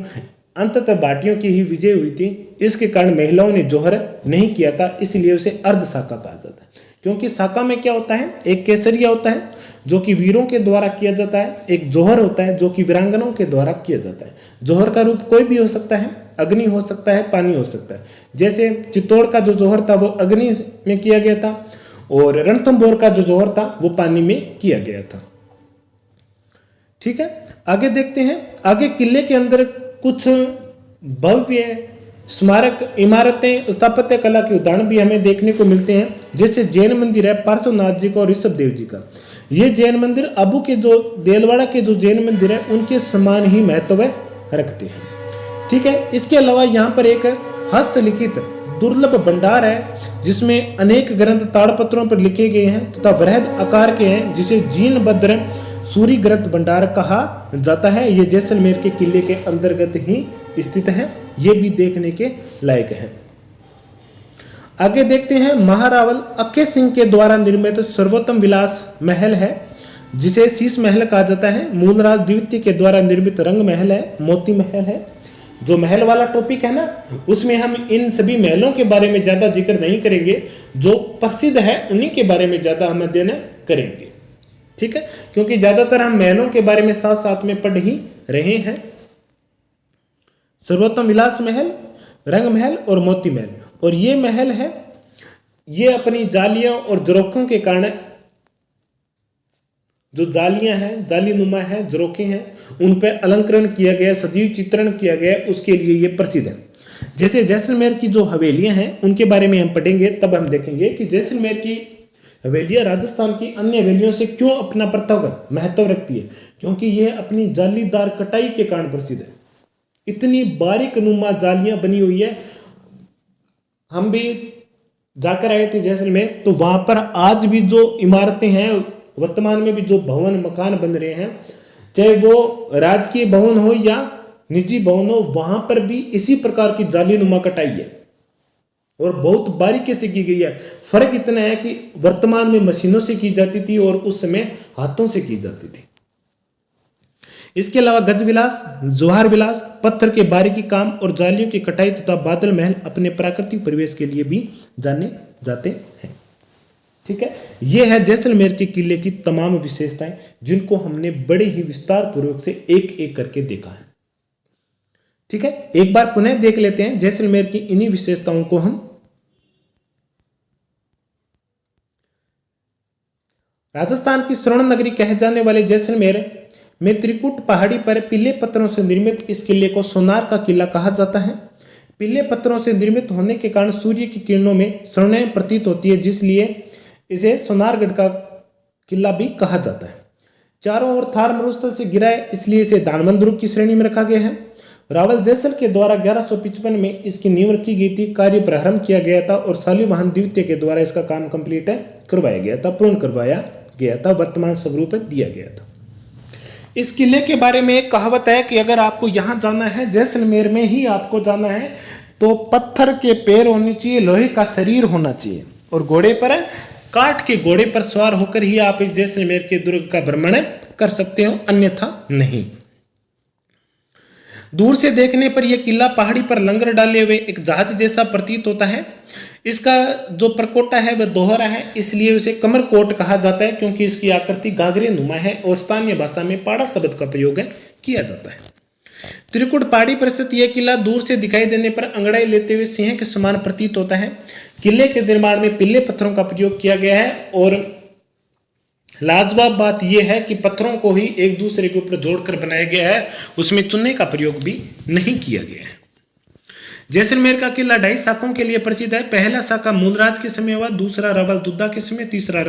अंततः भाटियों की ही विजय हुई थी। इसके कारण महिलाओं ने जौहर नहीं किया था, इसलिए उसे अर्ध साका कहा जाता है। क्योंकि साका में क्या होता है, एक केसरिया होता है जो कि वीरों के द्वारा किया जाता है, एक जौहर होता है जो कि वीरांगनाओं के द्वारा किया जाता है। जौहर का रूप कोई भी हो सकता है, अग्नि हो सकता है, पानी हो सकता है। जैसे चित्तौड़ का जो जौहर था वो अग्नि में किया गया था और रणथंभौर का जो जौहर था वो पानी में किया गया था। ठीक है, आगे देखते हैं। आगे किले के अंदर कुछ भव्य स्मारक इमारतें, स्थापत्य कला के उदाहरण भी हमें देखने को मिलते हैं। जैसे जैन मंदिर है पार्श्वनाथ जी का और ऋषभ देव जी का। ये जैन मंदिर अबू के जो देलवाड़ा के जो जैन मंदिर है उनके समान ही महत्व रखते हैं। ठीक है, इसके अलावा यहाँ पर एक हस्तलिखित दुर्लभ भंडार है जिसमें अनेक ग्रंथ ताड़पत्रों पर लिखे गए हैं तथा वृहद आकार के हैं, जिसे जीनभद्र सूरी ग्रंथ भंडार कहा जाता है। ये जैसलमेर के किले के अंतर्गत ही स्थित है, ये भी देखने के लायक है। आगे देखते हैं, महारावल अक्के सिंह के द्वारा निर्मित सर्वोत्तम विलास महल है जिसे शीश महल कहा जाता है। मूलराज द्वितीय के द्वारा निर्मित रंग महल है, मोती महल है। जो महल वाला टॉपिक है ना, उसमें हम इन सभी महलों के बारे में ज्यादा जिक्र नहीं करेंगे, जो प्रसिद्ध है उन्हीं के बारे में ज्यादा हम अध्ययन करेंगे। ठीक है, क्योंकि ज्यादातर हम महलों के बारे में साथ साथ में पढ़ ही रहे हैं। सर्वोत्तम विलास महल, रंग महल और मोती महल। और ये महल है, ये अपनी जालियां और झरोखों के कारण, जो जालियां हैं, जालीनुमा है, झरोखे हैं, उन पर अलंकरण किया गया, सजीव चित्रण किया गया, उसके लिए ये प्रसिद्ध है। जैसे जैसलमेर की जो हवेलियां हैं उनके बारे में हम पढ़ेंगे, तब हम देखेंगे कि जैसलमेर की हवेलियां राजस्थान की अन्य हवेलियों से क्यों अपना पृथक महत्व रखती है। क्योंकि यह अपनी जालीदार कटाई के कारण प्रसिद्ध है। इतनी बारीक नुमा जालियां बनी हुई है। हम भी जाकर आए थे जैसलमेर, तो वहां पर आज भी जो इमारतें हैं, वर्तमान में भी जो भवन मकान बन रहे हैं, चाहे वो राजकीय भवन हो या निजी भवन हो, वहां पर भी इसी प्रकार की जालीनुमा कटाई है और बहुत बारीकी से की गई है। फर्क इतना है कि वर्तमान में मशीनों से की जाती थी और उस समय हाथों से की जाती थी। इसके अलावा गज विलास, जोहार विलास, पत्थर के बारीकी काम और जालियों की कटाई तथा बादल महल अपने प्राकृतिक परिवेश के लिए भी जाने जाते हैं। ठीक है, यह है जैसलमेर के किले की तमाम विशेषताएं, जिनको हमने बड़े ही विस्तार पूर्वक से एक एक करके देखा है। ठीक है, एक बार पुनः देख लेते हैं जैसलमेर की इन्हीं विशेषताओं को हम। राजस्थान की स्वर्ण नगरी कहे जाने वाले जैसलमेर में त्रिकुट पहाड़ी पर पीले पत्थरों से निर्मित इस किले को सोनार का किला कहा जाता है। पीले पत्थरों से निर्मित होने के कारण सूर्य की किरणों में स्वर्णिम प्रतीत होती है, जिसलिए इसे सोनारगढ़ का किला भी कहा जाता है। चारों ओर थार मरुस्थल से घिरा है, इसलिए इसे दानमंदिरों की श्रेणी में रखा गया है। रावल जैसल के द्वारा 1155 में इसकी नींव रखी गई थी, कार्य प्रारंभ किया गया था और शालिवाहन द्वितीय के द्वारा इसका काम कंप्लीट करवाया गया था, पूर्ण करवाया गया था, वर्तमान स्वरूप दिया गया था। इस किले के बारे में एक कहावत है कि अगर आपको यहाँ जाना है, जैसलमेर में ही आपको जाना है, तो पत्थर के पैर होने चाहिए, लोहे का शरीर होना चाहिए और घोड़े पर, काठ के घोड़े पर सवार होकर ही आप इस जैसलमेर के दुर्ग का भ्रमण कर सकते हो, अन्यथा नहीं। दूर से देखने पर यह किला पहाड़ी पर लंगर डाले हुए एक जहाज जैसा प्रतीत होता है। इसका जो परकोटा है वह दोहरा है, इसलिए उसे कमरकोट कहा जाता है, क्योंकि इसकी आकृति गागरे नुमा है और स्थानीय भाषा में पाड़ा शब्द का प्रयोग किया जाता है। त्रिकुट पहाड़ी पर स्थित यह किला दूर से दिखाई देने पर अंगड़ाई लेते हुए सिंह के समान प्रतीत होता है। किले के निर्माण में पीले पत्थरों का प्रयोग किया गया है और लाजवाब बात यह है कि पत्थरों को ही एक दूसरे के ऊपर जोड़कर बनाया गया है, उसमें चुनने का प्रयोग भी नहीं किया गया है। जैसलमेर का किला 2.5 शाखाओं के लिए प्रसिद्ध है। पहला शाखा मूलराज के समय हुआ, दूसरा रावल दुद्दा के समय, तीसरा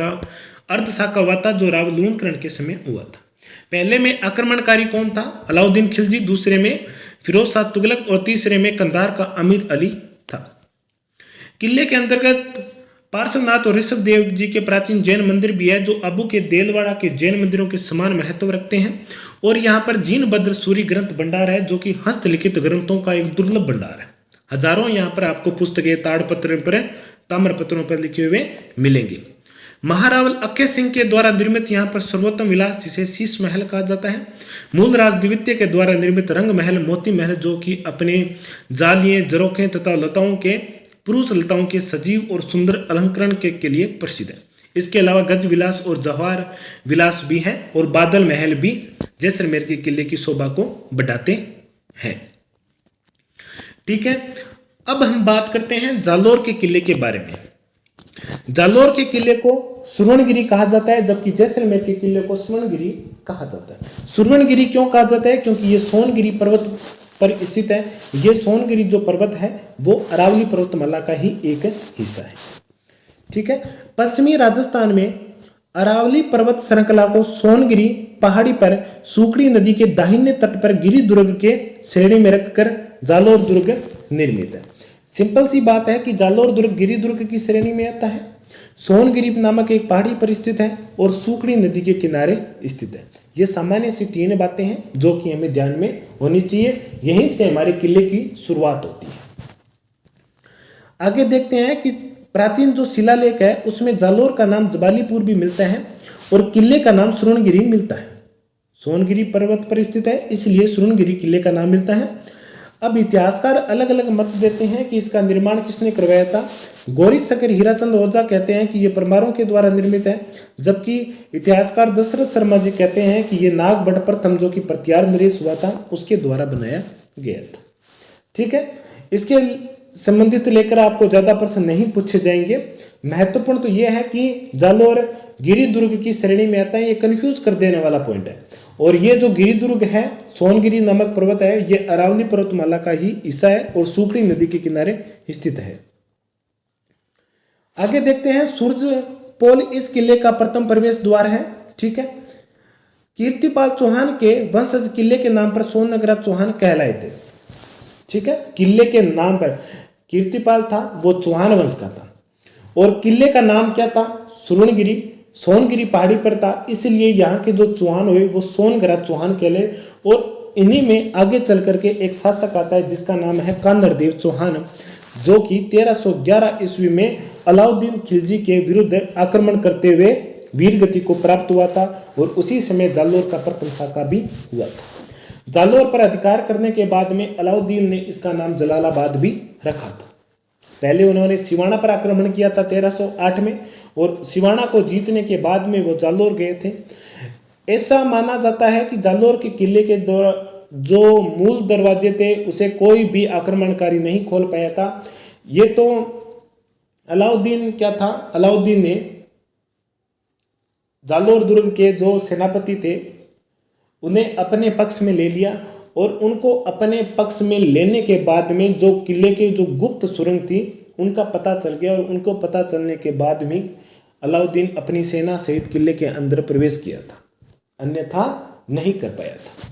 अर्ध शाखा हुआ था जो रावल लूणकरण के समय हुआ था। पहले में आक्रमणकारी कौन था? अलाउद्दीन खिलजी, दूसरे में फिरोज शाह तुगलक और तीसरे में कंधार का अमीर अली था। किले के अंतर्गत पार्श्वनाथ और ऋषभ देव जी के प्राचीन जैन मंदिर भी है जो अबू के देलवाड़ा के जैन मंदिरों के समान महत्व रखते हैं। और यहाँ पर जीनभद्र सूरी ग्रंथ भंडार है जो कि हस्तलिखित ग्रंथों का एक दुर्लभ भंडार है। हजारों यहाँ पर आपको पुस्तकें ताड़पत्र पर, ताम्रपत्रों पर लिखे हुए मिलेंगे। महारावल अक्के सिंह के द्वारा निर्मित यहाँ पर सर्वोत्तम विलास जिसे शीश महल कहा जाता है। मूलराज द्वितीय के द्वारा निर्मित रंग महल, मोती महल जो कि अपने जालियों, जरोखें तथा लताओं के पुरुष लताओं के सजीव और सुंदर अलंकरण के लिए प्रसिद्ध है। इसके अलावा गज विलास और जवाहर विलास भी हैं और बादल महल भी जैसलमेर के किले की शोभा को बढ़ाते हैं। ठीक है, अब हम बात करते हैं जालोर के किले के बारे में। जालोर के किले को सुवर्णगिरी कहा जाता है जबकि जैसलमेर के किले को स्वर्णगिरी कहा जाता है। सुवर्णगिरी क्यों कहा जाता है? क्योंकि ये सोनगिरी पर्वत पर स्थित है। ये सोनगिरी जो पर्वत है वो अरावली पर्वतमाला का ही एक हिस्सा है। ठीक है, पश्चिमी राजस्थान में अरावली पर्वत श्रृंखला को सोनगिरी पहाड़ी पर सूकड़ी नदी के दाहिने तट पर गिरी दुर्ग के श्रेणी में रखकर जालोर दुर्ग निर्मित है। सिंपल सी बात है कि जालोर दुर्ग गिरी दुर्ग की श्रेणी में आता है। सोनगिरी नामक एक पहाड़ी पर स्थित है और सूकड़ी नदी के किनारे स्थित है। ये सामान्य सी 3 बातें हैं जो कि हमें ध्यान में होनी चाहिए। यहीं से हमारे किले की शुरुआत होती है। आगे देखते हैं कि प्राचीन जो शिलालेख है उसमें जालोर का नाम जबालीपुर भी मिलता है और किले का नाम सुवर्णगिरी मिलता है। सोनगिरी पर्वत पर स्थित है इसलिए सुवर्णगिरी किले का नाम मिलता है। अब इतिहासकार अलग अलग मत देते हैं कि इसका निर्माण किसने करवाया था। गौरी शंकर हीराचंद ओझा कहते हैं कि यह परमारों के द्वारा निर्मित है, जबकि इतिहासकार दशरथ शर्मा जी कहते हैं कि यह नागभट्ट प्रथम जो कि प्रत्यार नरेश हुआ था उसके द्वारा बनाया गया था। ठीक है, इसके संबंधित लेकर आपको ज्यादा प्रश्न नहीं पूछे जाएंगे। महत्वपूर्ण तो यह है कि जालोर गिरी दुर्ग की श्रेणी में आता है। ये कंफ्यूज कर देने वाला पॉइंट है। और ये जो गिरी दुर्ग है, सोनगिरी नामक पर्वत है, ये अरावली पर्वतमाला का ही हिस्सा है और सूकड़ी नदी के किनारे स्थित है। आगे देखते हैं, सूरज पोल इस किले का प्रथम प्रवेश द्वार है। ठीक है, कीर्तिपाल चौहान के वंशज किले के नाम पर सोननगरा चौहान कहलाए थे। ठीक है, किले के नाम पर कीर्तिपाल था वो चौहान वंश का था और किले का नाम क्या था? सुवर्णगिरी। सोनगिरी पहाड़ी पर था इसलिए यहाँ के जो चौहान हुए वो सोनगरा चौहान कहले। और इन्हीं में आगे चल करके एक शासक आता है जिसका नाम है कान्हड़देव चौहान, जो कि 1311 ईस्वी में अलाउद्दीन खिलजी के विरुद्ध आक्रमण करते हुए वीरगति को प्राप्त हुआ था और उसी समय जालोर का प्रथम शाखा भी हुआ था। जालोर पर अधिकार करने के बाद में अलाउद्दीन ने इसका नाम जलालाबाद भी रखा था। पहले उन्होंने सिवाना पर आक्रमण किया था 1308 में और सिवाना को जीतने के बाद में वो जालोर गए थे। ऐसा माना जाता है कि जालोर के किले के जो मूल दरवाजे थे उसे कोई भी आक्रमणकारी नहीं खोल पाया था। ये तो अलाउद्दीन क्या था, अलाउद्दीन ने जालोर दुर्ग के जो सेनापति थे उन्हें अपने पक्ष में ले लिया और उनको अपने पक्ष में लेने के बाद में जो किले के जो गुप्त सुरंग थी उनका पता चल गया और उनको पता चलने के बाद में अलाउद्दीन अपनी सेना सहित किले के अंदर प्रवेश किया था, अन्यथा नहीं कर पाया था।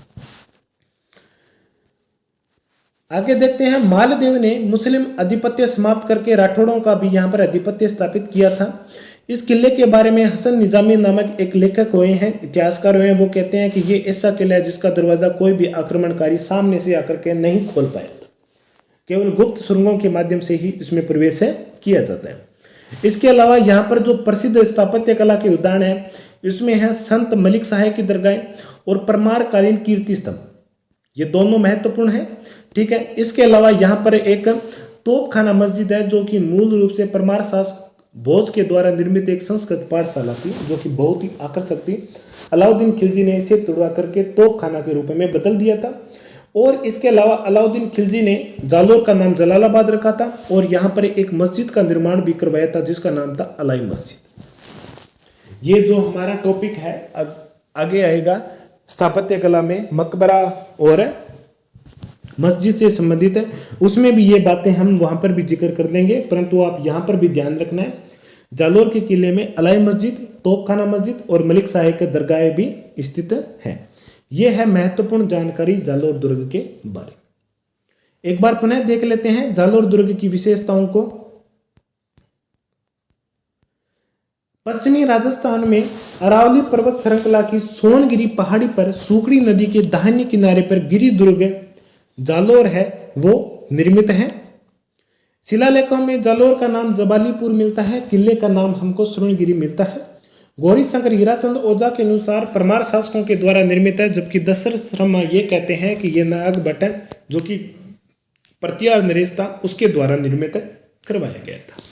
आगे देखते हैं, मालदेव ने मुस्लिम अधिपत्य समाप्त करके राठौड़ों का भी यहाँ पर अधिपत्य स्थापित किया था। इस किले के बारे में हसन निजामी नामक एक लेखक हुए हैं, इतिहासकार हुए हैं। वो कहते हैं कि ये ऐसा किला है जिसका दरवाजा कोई भी आक्रमणकारी सामने से आकर के नहीं खोल पाया था, केवल गुप्त सुरंगों के माध्यम से ही इसमें प्रवेश किया जाता है। इसके अलावा यहाँ पर जो प्रसिद्ध स्थापत्य कला के उदाहरण है इसमें है संत मलिक शाह की दरगाह और परमारकालीन कीर्ति स्तंभ, ये दोनों महत्वपूर्ण है। ठीक है, इसके अलावा यहाँ पर एक तोपखाना मस्जिद है जो कि मूल रूप से परमार शासक भोज के द्वारा निर्मित एक संस्कृत पाठशाला थी जो कि बहुत ही आकर्षक थी। अलाउद्दीन खिलजी ने इसे तुड़वा करके तोपखाना के रूप में बदल दिया था। और इसके अलावा अलाउद्दीन खिलजी ने जालोर का नाम जलालाबाद रखा था और यहाँ पर एक मस्जिद का निर्माण भी करवाया था जिसका नाम था अलाई मस्जिद। ये जो हमारा टॉपिक है अब आगे आएगा स्थापत्य कला में मकबरा और मस्जिद से संबंधित है, उसमें भी ये बातें हम वहां पर भी जिक्र कर लेंगे, परंतु आप यहां पर भी ध्यान रखना है जालोर के किले में अलाई मस्जिद, तोपखाना मस्जिद और मलिक शाह के दरगाहें भी स्थित हैं। यह है महत्वपूर्ण जानकारी जालोर दुर्ग के बारे में। एक बार पुनः देख लेते हैं जालोर दुर्ग की विशेषताओं को। पश्चिमी राजस्थान में अरावली पर्वत श्रृंखला की सोनगिरी पहाड़ी पर सूखड़ी नदी के दाहिने किनारे पर गिरी दुर्ग जालोर है वो निर्मित है। शिलालेखों में जालोर का नाम जबालीपुर मिलता है, किले का नाम हमको स्वर्णगिरी मिलता है। गौरी शंकर हीराचंद ओझा के अनुसार परमार शासकों के द्वारा निर्मित है, जबकि दशरथ शर्मा ये कहते हैं कि ये नाग भट्ट जो कि प्रतिहार नरेश था उसके द्वारा निर्मित करवाया गया था।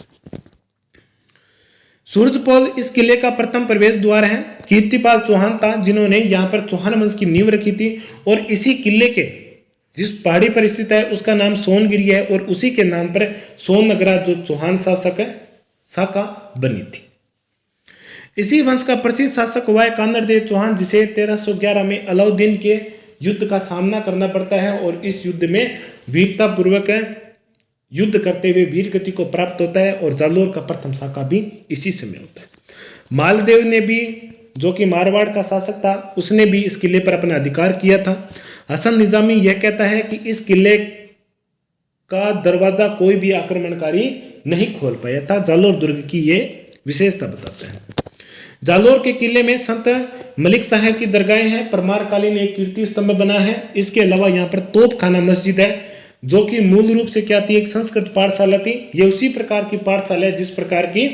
सूरजपोल इस किले का प्रथम प्रवेश द्वार है। कीर्तिपाल चौहान था जिन्होंने यहाँ पर चौहान वंश की नींव रखी थी और इसी किले के जिस पहाड़ी पर स्थित है उसका नाम सोनगिरी है और उसी के नाम पर सोननगरा जो चौहान शासक है शाखा बनी थी। इसी वंश का प्रसिद्ध शासक हुआ है कानरदेव चौहान, जिसे 1311 में अलाउद्दीन के युद्ध का सामना करना पड़ता है और इस युद्ध में वीरता पूर्वक युद्ध करते हुए वीर गति को प्राप्त होता है और जालोर का प्रथम शाखा भी इसी समय होता है। मालदेव ने भी जो कि मारवाड़ का शासक था उसने भी इस किले पर अपना अधिकार किया था। हसन निजामी यह कहता है कि इस किले का दरवाजा कोई भी आक्रमणकारी नहीं खोल पाया था। जालोर दुर्ग की ये विशेषता बताता है। जालोर के किले में संत मलिक शाह की दरगाहें हैं। परमार कालीन एक कीर्ति स्तंभ बना है। इसके अलावा यहाँ पर तोपखाना मस्जिद है जो कि मूल रूप से क्या थी, एक संस्कृत पाठशाला थी। ये उसी प्रकार की पाठशाला है जिस प्रकार की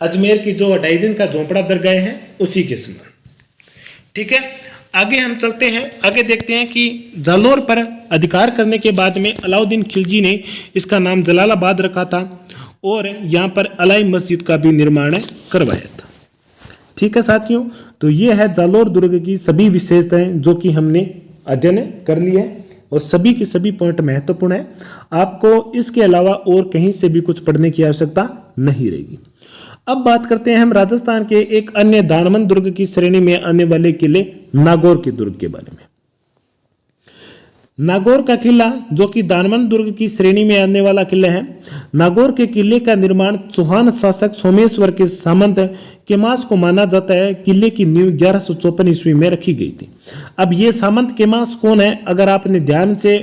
अजमेर की जो 2.5 दिन का झोंपड़ा दरगाह है उसी के समान। ठीक है, आगे हम चलते हैं, आगे देखते हैं कि जालोर पर अधिकार करने के बाद में अलाउद्दीन खिलजी ने इसका नाम जलालाबाद रखा था और यहाँ पर अलाई मस्जिद का भी निर्माण करवाया था। ठीक है साथियों, तो ये है जालोर दुर्ग की सभी विशेषताएं जो कि हमने अध्ययन कर ली है और सभी के सभी पॉइंट महत्वपूर्ण है। आपको इसके अलावा और कहीं से भी कुछ पढ़ने की आवश्यकता नहीं रहेगी। अब बात करते हैं हम राजस्थान के एक अन्य दानवन दुर्ग की श्रेणी में आने वाले किले नागौर के दुर्ग के बारे में। नागौर का किला जो कि दानवन दुर्ग की श्रेणी में आने वाला किला है। नागौर के किले का निर्माण चौहान शासक सोमेश्वर के सामंत केमास को माना जाता है। किले की नींव 1154 ईस्वी में रखी गई थी। अब ये सामंत केमास कौन है? अगर आपने ध्यान से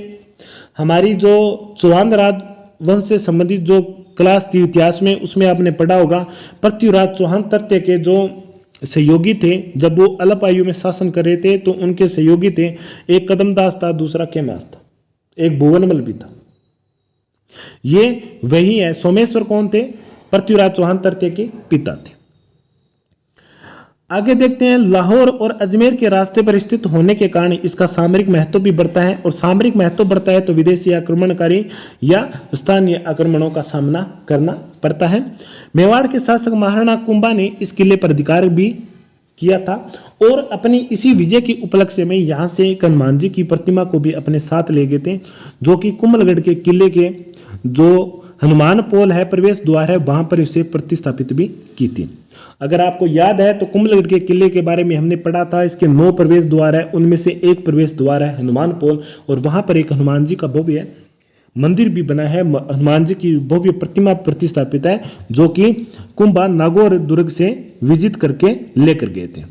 हमारी जो चौहान राजवंश से संबंधित जो क्लास थी इतिहास में उसमें आपने पढ़ा होगा, पृथ्वीराज चौहान तृतीय के जो सहयोगी थे जब वो अल्प आयु में शासन कर रहे थे तो उनके सहयोगी थे, एक कदमदास था, दूसरा केमास था, एक भुवनमल भी था। ये वही है। सोमेश्वर कौन थे? पृथ्वीराज चौहान तृतीय के पिता थे। आगे देखते हैं, लाहौर और अजमेर के रास्ते पर स्थित होने के कारण इसका सामरिक महत्व भी बढ़ता है और सामरिक महत्व बढ़ता है तो विदेशी आक्रमणकारी या स्थानीय आक्रमणों का सामना करना पड़ता है। मेवाड़ के शासक महाराणा कुंभा ने इस किले पर अधिकार भी किया था और अपनी इसी विजय की उपलक्ष्य में यहाँ से हनुमान जी की प्रतिमा को भी अपने साथ ले गए थे, जो कि कुंभलगढ़ के किले के जो हनुमान पोल है, प्रवेश द्वार है, वहां पर इसे प्रतिस्थापित भी की थी। अगर आपको याद है तो कुंभलगढ़ के किले के बारे में हमने पढ़ा था। इसके 9 प्रवेश द्वार है, उनमें से एक प्रवेश द्वार है हनुमान पोल और वहां पर एक हनुमान जी का भव्य मंदिर भी बना है। हनुमान जी की भव्य प्रतिमा प्रतिष्ठापित है जो कि कुंभा नागौर दुर्ग से विजित करके लेकर गए थे।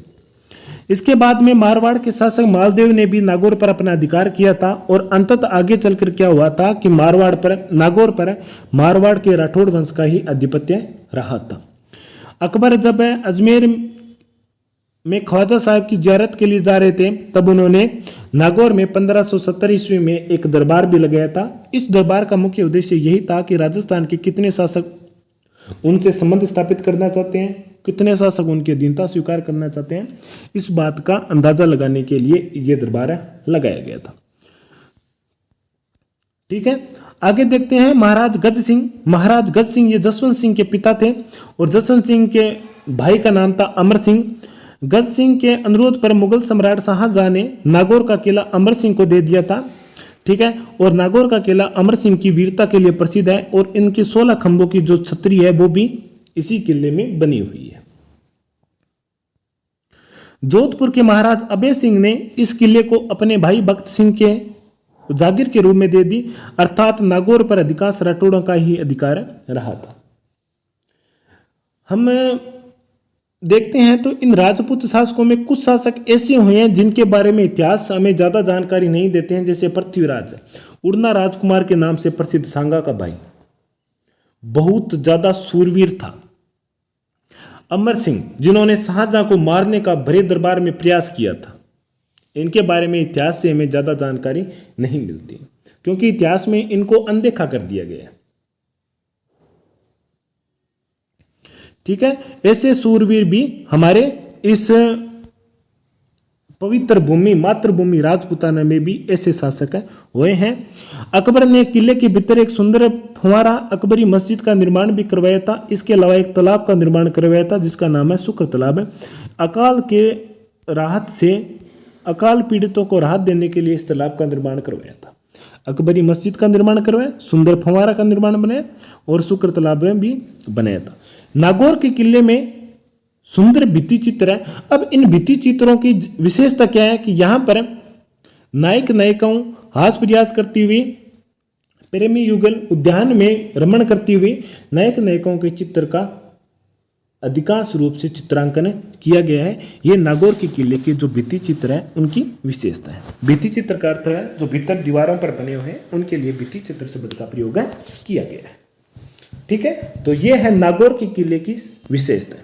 इसके बाद में मारवाड़ के शासक मालदेव ने भी नागौर पर अपना अधिकार किया था और अंततः आगे चलकर क्या हुआ था कि नागौर पर मारवाड़ के राठौड़ वंश का ही आधिपत्य रहा था। अकबर जब अजमेर में ख्वाजा साहब की जियारत के लिए जा रहे थे तब उन्होंने नागौर में 1570 ईस्वी में एक दरबार भी लगाया था। इस दरबार का मुख्य उद्देश्य यही था कि राजस्थान के कितने शासक उनसे संबंध स्थापित करना चाहते हैं, कितने शासक उनकी अधीनता स्वीकार करना चाहते हैं, इस बात का अंदाजा लगाने के लिए यह दरबार लगाया गया था। ठीक है, आगे देखते हैं महाराज गज सिंह। महाराज गज सिंह ये जसवंत सिंह के पिता थे और जसवंत सिंह के भाई का नाम था अमर सिंह। गज सिंह के अनुरोध पर मुगल सम्राट शाहजहां ने नागौर का किला अमर सिंह को दे दिया था। ठीक है, और नागौर का किला अमर सिंह की वीरता के लिए प्रसिद्ध है और इनकी 16 खंभों की जो छतरी है वो भी इसी किले में बनी हुई है। जोधपुर के महाराज अभय सिंह ने इस किले को अपने भाई भक्त सिंह के जागीर के रूप में दे दी, अर्थात नागौर पर अधिकांश राठौड़ों का ही अधिकार रहा था। हम देखते हैं तो इन राजपूत शासकों में कुछ शासक ऐसे हुए हैं जिनके बारे में इतिहास हमें ज्यादा जानकारी नहीं देते हैं, जैसे पृथ्वीराज, उड़ना राजकुमार के नाम से प्रसिद्ध सांगा का भाई, बहुत ज्यादा सूरवीर था। अमर सिंह, जिन्होंने शाहजहां को मारने का भरे दरबार में प्रयास किया था, इनके बारे में इतिहास से हमें ज्यादा जानकारी नहीं मिलती क्योंकि इतिहास में इनको अनदेखा कर दिया गया है। ठीक है, ऐसे सूरवीर भी हमारे इस पवित्र भूमि मातृभूमि राजपूताना में भी ऐसे शासक हुए हैं। अकबर ने किले के भीतर एक सुंदर फुवारा अकबरी मस्जिद का निर्माण भी करवाया था। इसके अलावा एक तालाब का निर्माण करवाया था जिसका नाम है शुक्र तालाब। अकाल पीड़ितों को राहत देने के लिए इस तालाब का निर्माण करवाया था। अकबरी मस्जिद का निर्माण करवाया, सुंदर फंवारा का निर्माण बनाया और शुक्र तालाब भी बनाया था। नागौर के किले में सुंदर भित्ति चित्र है। अब इन भित्ति चित्रों की विशेषता क्या है कि यहाँ पर नायक नायिकाओं हास प्रयास करती हुई प्रेमी युगल उद्यान में रमण करती हुई नायक नायिकाओं के चित्र का अधिकांश रूप से चित्रांकन किया गया है। ये नागौर के किले के जो भित्ति चित्र है उनकी विशेषता है। भित्ति चित्र का अर्थ है जो भीतर दीवारों पर बने हुए हैं उनके लिए भित्ति चित्र शब्द का प्रयोग किया गया है। ठीक है, तो ये है नागौर के किले की विशेषता।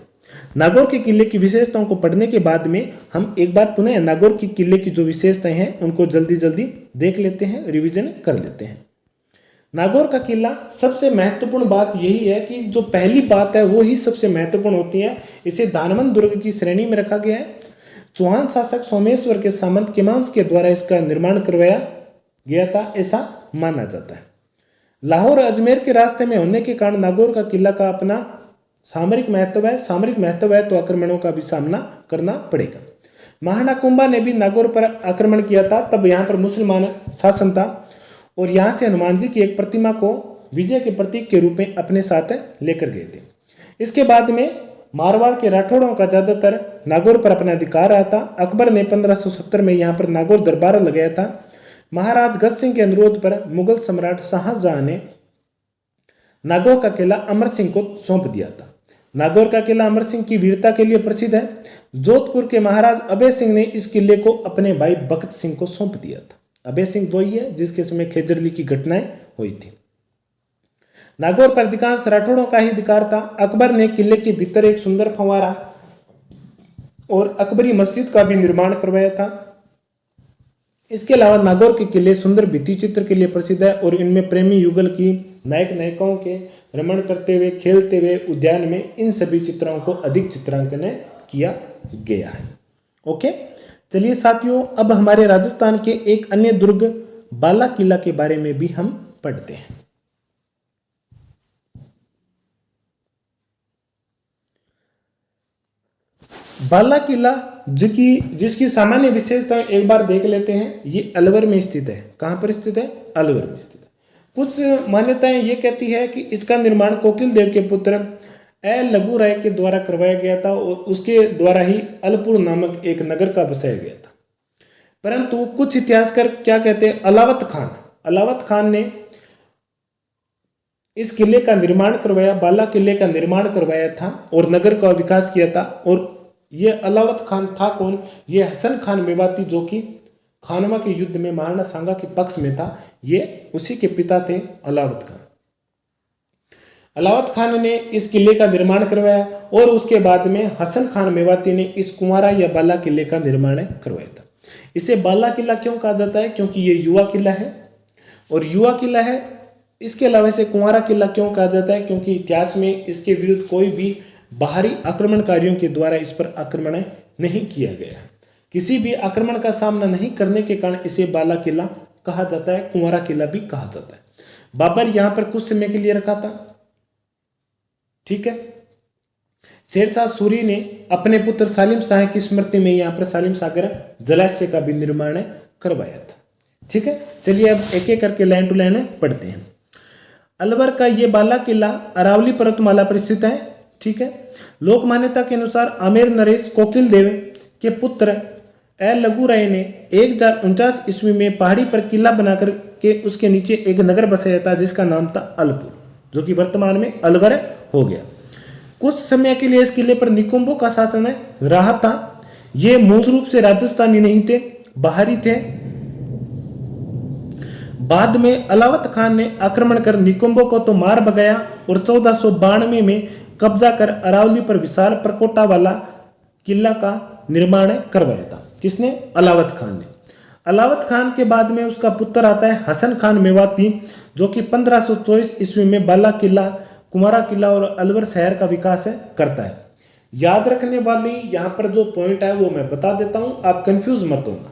नागौर के किले की विशेषताओं को पढ़ने के बाद में हम एक बार पुनः नागौर के किले की जो विशेषताएं हैं उनको जल्दी जल्दी देख लेते हैं, रिवीजन कर लेते हैं। नागौर का किला सबसे महत्वपूर्ण बात यही है कि जो पहली बात है वो ही सबसे महत्वपूर्ण होती है। इसे दानवन दुर्ग की श्रेणी में रखा गया है। चौहान शासक सोमेश्वर के सामंत केमांस के द्वारा इसका निर्माण करवाया गया था, ऐसा माना जाता है। लाहौर अजमेर के रास्ते में होने के कारण नागौर का किला का अपना सामरिक महत्व है। सामरिक महत्व है तो आक्रमणों का भी सामना करना पड़ेगा। महाराणा कुंभा ने भी नागौर पर आक्रमण किया था, तब यहाँ पर मुसलमान शासन था और यहाँ से हनुमान जी की एक प्रतिमा को विजय के प्रतीक के रूप में अपने साथ लेकर गए थे। इसके बाद में मारवाड़ के राठौड़ों का ज्यादातर नागौर पर अपना अधिकार रहा था। अकबर ने 1570 में यहाँ पर नागौर दरबार लगाया था। महाराज गज सिंह के अनुरोध पर मुगल सम्राट शाहजहां ने नागौर का किला अमर सिंह को सौंप दिया था। नागौर का किला अमर सिंह की वीरता के लिए प्रसिद्ध है। जोधपुर के महाराज अभय सिंह ने इस किले को अपने भाई भक्त सिंह को सौंप दिया था। अभय सिंह वही है जिसके समय खेजड़ली की घटनाएं हुई थी। नागौर पर अधिकांश राठौड़ों का ही अधिकार था। अकबर ने किले के भीतर एक सुंदर फंवारा और अकबरी मस्जिद का भी निर्माण करवाया था। इसके अलावा नागौर के किले सुंदर भित्ति चित्र के लिए प्रसिद्ध है और इनमें प्रेमी युगल की नायक नायिकाओं के रमण करते हुए खेलते हुए उद्यान में इन सभी चित्रों को अधिक चित्रांकन किया गया है। ओके, चलिए साथियों, अब हमारे राजस्थान के एक अन्य दुर्ग बाला किला के बारे में भी हम पढ़ते हैं। बाला किला जिसकी सामान्य विशेषता एक बार देख लेते हैं। ये अलवर में स्थित है। कहां पर स्थित है? अलवर में स्थित है। कुछ मान्यताएं ये कहती है कि इसका निर्माण कोकिल देव के पुत्र लघु राय के द्वारा करवाया गया था और उसके द्वारा ही अलपुर नामक एक नगर का बसाया गया था। परंतु कुछ इतिहासकार क्या कहते हैं, अलावत खान ने इस किले का निर्माण करवाया, बाला किले का निर्माण करवाया था और नगर का विकास किया था। और ये अलावत खान था कौन? ये हसन खान मेवाती, जो कि खानवा के युद्ध में महाराणा सांगा के पक्ष में था। ये उसी के पिता थे अलावत खान। अलावत खान ने इस किले का निर्माण करवाया और उसके बाद में हसन खान मेवाती ने इस कुंवारा या बाला किले का निर्माण करवाया था। इसे बाला किला क्यों कहा जाता है? क्योंकि ये युवा किला है और युवा किला है। इसके अलावा इसे कुंवारा किला क्यों कहा जाता है? क्योंकि इतिहास में इसके विरुद्ध कोई भी बाहरी आक्रमणकारियों के द्वारा इस पर आक्रमण नहीं किया गया। किसी भी आक्रमण का सामना नहीं करने के कारण इसे बाला किला कहा जाता है, कुंवारा किला भी कहा जाता है। बाबर यहां पर कुछ समय के लिए रखा था। ठीक है, शेरशाह सूरी ने अपने पुत्र सालिम शाह की स्मृति में यहां पर सालिम सागर जलाशय का भी निर्माण करवाया था। ठीक है, चलिए अब एक एक करके लाइन टू लाइन पढ़ते हैं। अलवर का ये बाला किला अरावली पर्वतमाला पर स्थित है। ठीक है, लोक मान्यता के अनुसार आमेर नरेश कोकिल देव के पुत्र ए लगू राय ने 1049 ईस्वी में पहाड़ी पर किला बनाकर के उसके नीचे एक नगर बसाया था जिसका नाम था अलपुर, जो कि वर्तमान में अलवर हो गया। कुछ समय के लिए इस किले पर निकुंभों का शासन रहा था। ये मूल रूप से राजस्थानी नहीं थे, बाहरी थे। बाद में अलावत खान ने आक्रमण कर निकुंभों को तो मार भगाया और 1492 में कब्जा कर अरावली पर विशाल प्रकोटा वाला किला का निर्माण करवाया था। किसने? अलावत खान ने। अलावत खान के बाद में उसका पुत्र आता है हसन खान मेवाती, जो कि 1524 ईस्वी में बाला किला, कुमारा किला और अलवर शहर का विकास करता है। याद रखने वाली यहाँ पर जो पॉइंट है वो मैं बता देता हूँ, आप कंफ्यूज मत होना,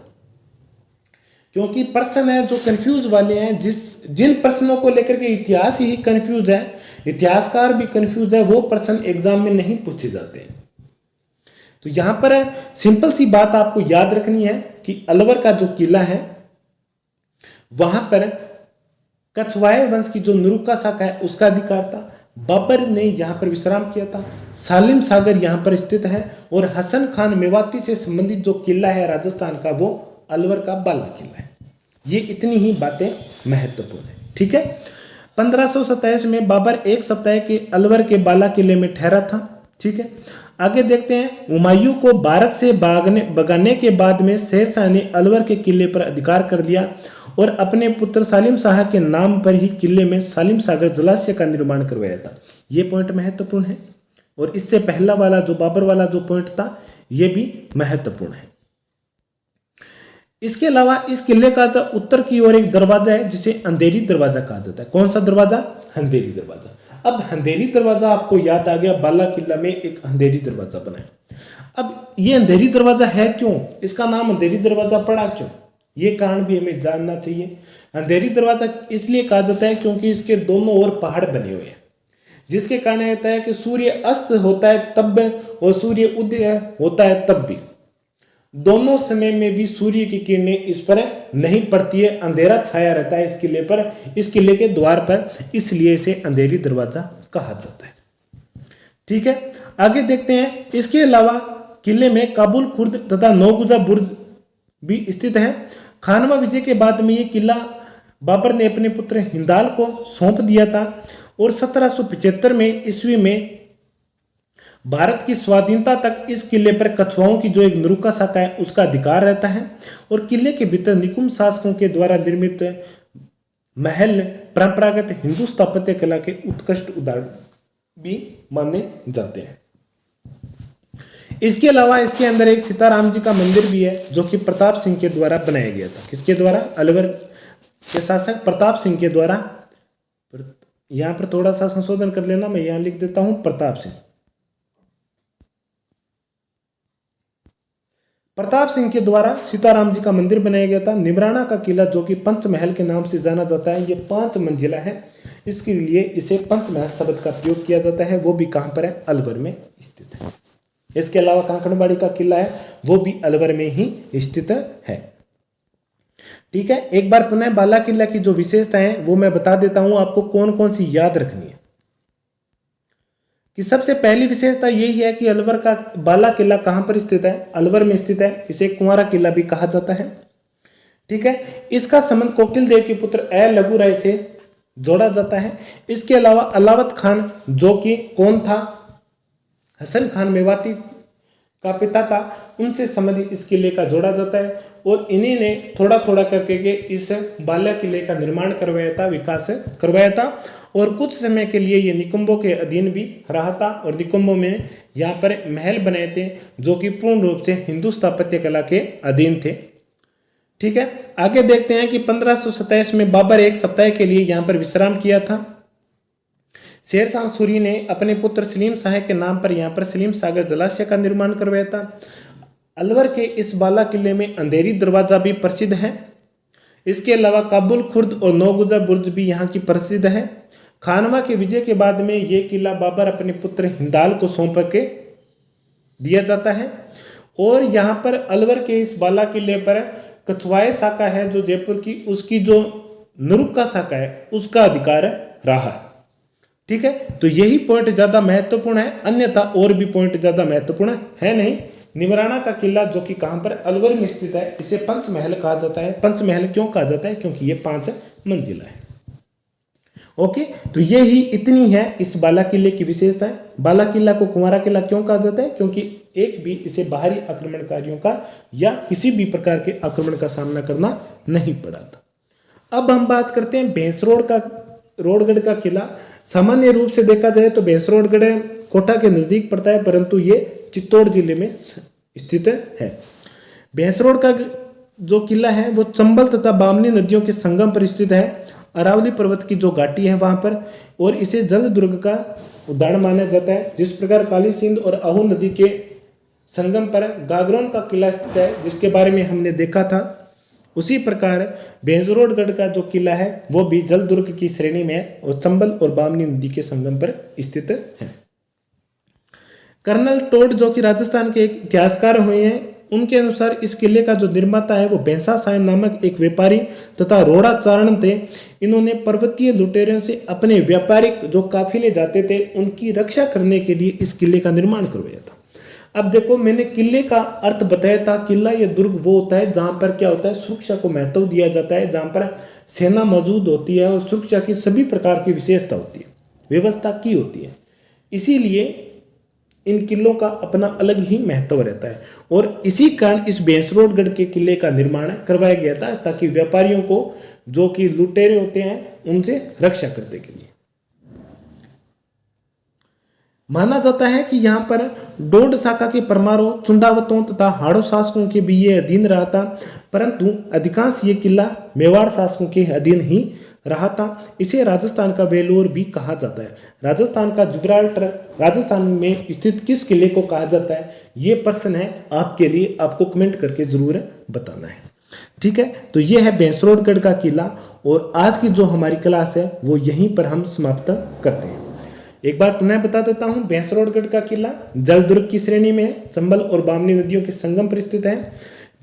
क्योंकि प्रश्न है जो कंफ्यूज वाले हैं, जिन प्रश्नों को लेकर के इतिहास ही कंफ्यूज है, इतिहासकार भी कंफ्यूज है, वो प्रश्न एग्जाम में नहीं पूछे जाते हैं। तो यहां पर सिंपल सी बात आपको याद रखनी है कि अलवर का जो किला है वहां पर कछवाए वंश की जो नुरुक्का शाखा है उसका अधिकार था। बाबर ने यहां पर विश्राम किया था। सालिम सागर यहां पर स्थित है और हसन खान मेवाती से संबंधित जो किला है राजस्थान का वो अलवर का बाला किला है। ये इतनी ही बातें महत्वपूर्ण है। ठीक है। 1527 में बाबर एक सप्ताह के अलवर के बाला किले में ठहरा था। ठीक है। आगे देखते हैं, हुमायूं को भारत से भगाने के बाद में शेरशाह ने अलवर के किले पर अधिकार कर लिया और अपने पुत्र सालिम शाह के नाम पर ही किले में सालिम सागर जलाशय का निर्माण करवाया था। यह पॉइंट महत्वपूर्ण है और इससे पहला वाला जो बाबर वाला जो पॉइंट था यह भी महत्वपूर्ण है। इसके अलावा इस किले का जो उत्तर की ओर एक दरवाजा है जिसे अंधेरी दरवाजा कहा जाता है। कौन सा दरवाजा? अंधेरी दरवाजा। अब अंधेरी दरवाजा आपको याद आ गया, बाला किला में एक अंधेरी दरवाजा बना है। अब ये अंधेरी दरवाजा है क्यों, इसका नाम अंधेरी दरवाजा पड़ा क्यों, ये कारण भी हमें जानना चाहिए। अंधेरी दरवाजा इसलिए कहा जाता है क्योंकि इसके दोनों ओर पहाड़ बने हुए हैं, जिसके कारण होता है कि सूर्य अस्त होता है तब और सूर्य उदय होता है तब भी, दोनों समय में भी सूर्य की किरणें इस पर नहीं पड़ती है, अंधेरा छाया रहता है इस किले पर, इस किले के द्वार पर, इसलिए इसे अंधेरी दरवाजा कहा जाता है। ठीक है। आगे देखते हैं, इसके अलावा किले में काबुल खुर्द तथा नौगुजा बुर्ज भी स्थित है। खानवा विजय के बाद में ये किला बाबर ने अपने पुत्र हिंदाल को सौंप दिया था और 1775 में ईस्वी में भारत की स्वाधीनता तक इस किले पर कछुआओं की जो एक नुरुक्का शाखा है उसका अधिकार रहता है और किले के भीतर निकुंभ शासकों के द्वारा निर्मित महल परंपरागत हिंदू स्थापत्य कला के उत्कृष्ट उदाहरण भी माने जाते हैं। इसके अलावा इसके अंदर एक सीताराम जी का मंदिर भी है जो कि प्रताप सिंह के द्वारा बनाया गया था। किसके द्वारा? अलवर के शासक प्रताप सिंह के द्वारा। यहां पर थोड़ा सा संशोधन कर लेना, मैं यहां लिख देता हूं प्रताप सिंह। प्रताप सिंह के द्वारा सीताराम जी का मंदिर बनाया गया था। निमराना का किला जो कि पंचमहल के नाम से जाना जाता है, ये 5 मंजिला है, इसके लिए इसे पंचमहल शब्द का प्रयोग किया जाता है। वो भी कहां पर है? अलवर में स्थित है। इसके अलावा कांकड़बाड़ी का किला है, वो भी अलवर में ही स्थित है। ठीक है। एक बार पुनः बाला किला की जो विशेषता है वो मैं बता देता हूं आपको, कौन कौन सी याद रखनी है। कि सबसे पहली विशेषता यही है कि अलवर का बाला किला कहां पर स्थित है? अलवर में स्थित है। इसे कुंवारा किला भी कहा जाता है। ठीक है। इसका संबंध कोकिल देव के पुत्र ए लगू राय से जोड़ा जाता है। इसके अलावा अलावत खान जो कि कौन था? हसन खान मेवाती का पिता था, उनसे संबंधित इस किले का जोड़ा जाता है और इन्हीं ने थोड़ा थोड़ा करके के इस बाला किले का निर्माण करवाया था, विकास करवाया था और कुछ समय के लिए ये निकुंभों के अधीन भी रहा था और निकुंभों में यहाँ पर महल बनाए थे जो कि पूर्ण रूप से हिंदू स्थापत्य कला के अधीन थे। ठीक है। आगे देखते हैं कि 1527 में बाबर एक सप्ताह के लिए यहाँ पर विश्राम किया था। शेरशाह सूरी ने अपने पुत्र सलीम शाह के नाम पर यहाँ पर सलीम सागर जलाशय का निर्माण करवाया था। अलवर के इस बाला किले में अंधेरी दरवाजा भी प्रसिद्ध है। इसके अलावा काबुल खुर्द और नौगुजा बुर्ज भी यहाँ की प्रसिद्ध है। खानवा के विजय के बाद में ये किला बाबर अपने पुत्र हिंदाल को सौंप के दिया जाता है और यहाँ पर अलवर के इस बाला किले पर कछवाए शाखा है जो जयपुर की, उसकी जो नुरुक्का शाखा है उसका अधिकार रहा है। ठीक है। तो यही पॉइंट ज्यादा महत्वपूर्ण है, अन्यथा और भी पॉइंट ज्यादा महत्वपूर्ण है नहीं। निमराना का किला जो कि कहाँ पर अलवर में स्थित है, इसे पंचमहल कहा जाता है। पंचमहल क्यों कहा जाता है? क्योंकि ये 5 मंजिला है। ओके, तो ये ही इतनी है इस बाला किले की विशेषताएं। बाला किला को कुंवारा किला क्यों कहा जाता है? क्योंकि एक भी इसे बाहरी आक्रमणकारियों का या किसी भी प्रकार के आक्रमण का सामना करना नहीं पड़ा था। अब हम बात करते हैं भैंसरोडगढ़ का किला। सामान्य रूप से देखा जाए तो भैंसरोडगढ़ कोटा के नजदीक पड़ता है, परंतु ये चित्तौड़ जिले में स्थित है। भैंसरोड का जो किला है वो चंबल तथा बामनी नदियों के संगम पर स्थित है, अरावली पर्वत की जो घाटी है वहां पर, और इसे जल दुर्ग का उदाहरण माना जाता है। जिस प्रकार काली सिंध और आहू नदी के संगम पर गागरोन का किला स्थित है, जिसके बारे में हमने देखा था, उसी प्रकार भैंसरोडगढ़ का जो किला है वो भी जल दुर्ग की श्रेणी में है और चंबल और बामनी नदी के संगम पर स्थित है। कर्नल टोड जो कि राजस्थान के एक इतिहासकार हुए हैं, उनके अनुसार इस किले का जो निर्माता है वो बैंसा सायन नामक एक व्यापारी तथा रोड़ा चारण थे। इन्होंने पर्वतीय लुटेरों से अपने व्यापारिक जो काफिले जाते थे उनकी रक्षा करने के लिए इस किले का निर्माण करवाया था। अब देखो, मैंने किले का अर्थ बताया था। किला या दुर्ग वो होता है जहां पर क्या होता है, सुरक्षा को महत्व दिया जाता है, जहां पर सेना मौजूद होती है और सुरक्षा की सभी प्रकार की विशेषता होती है, व्यवस्था की होती है। इसीलिए इन किलों का अपना अलग ही महत्व रहता है और इसी कारण इस भैंसरोडगढ़ के किले का निर्माण करवाया गया था, ताकि व्यापारियों को जो कि लुटेरे होते हैं उनसे रक्षा करने के लिए। माना जाता है कि यहाँ पर डोड शाखा के परमारों, चुंडावतों तथा हाड़ो शासकों के भी ये अधीन रहा था, परंतु अधिकांश ये किला मेवाड़ शासकों के अधीन ही रहा था। इसे राजस्थान का वेलोर भी कहा जाता है। राजस्थान का जिब्राल्टर राजस्थान में स्थित किस किले को कहा जाता है, ये प्रश्न है आपके लिए, आपको कमेंट करके जरूर बताना है। ठीक है, तो ये है भैंसरोडगढ़ का किला और आज की जो हमारी क्लास है वो यहीं पर हम समाप्त करते हैं। एक बार पुनः बता देता हूं, भैंसरोडगढ़ का किला जलदुर्ग की श्रेणी में है, चंबल और बामनी नदियों के संगम पर स्थित है।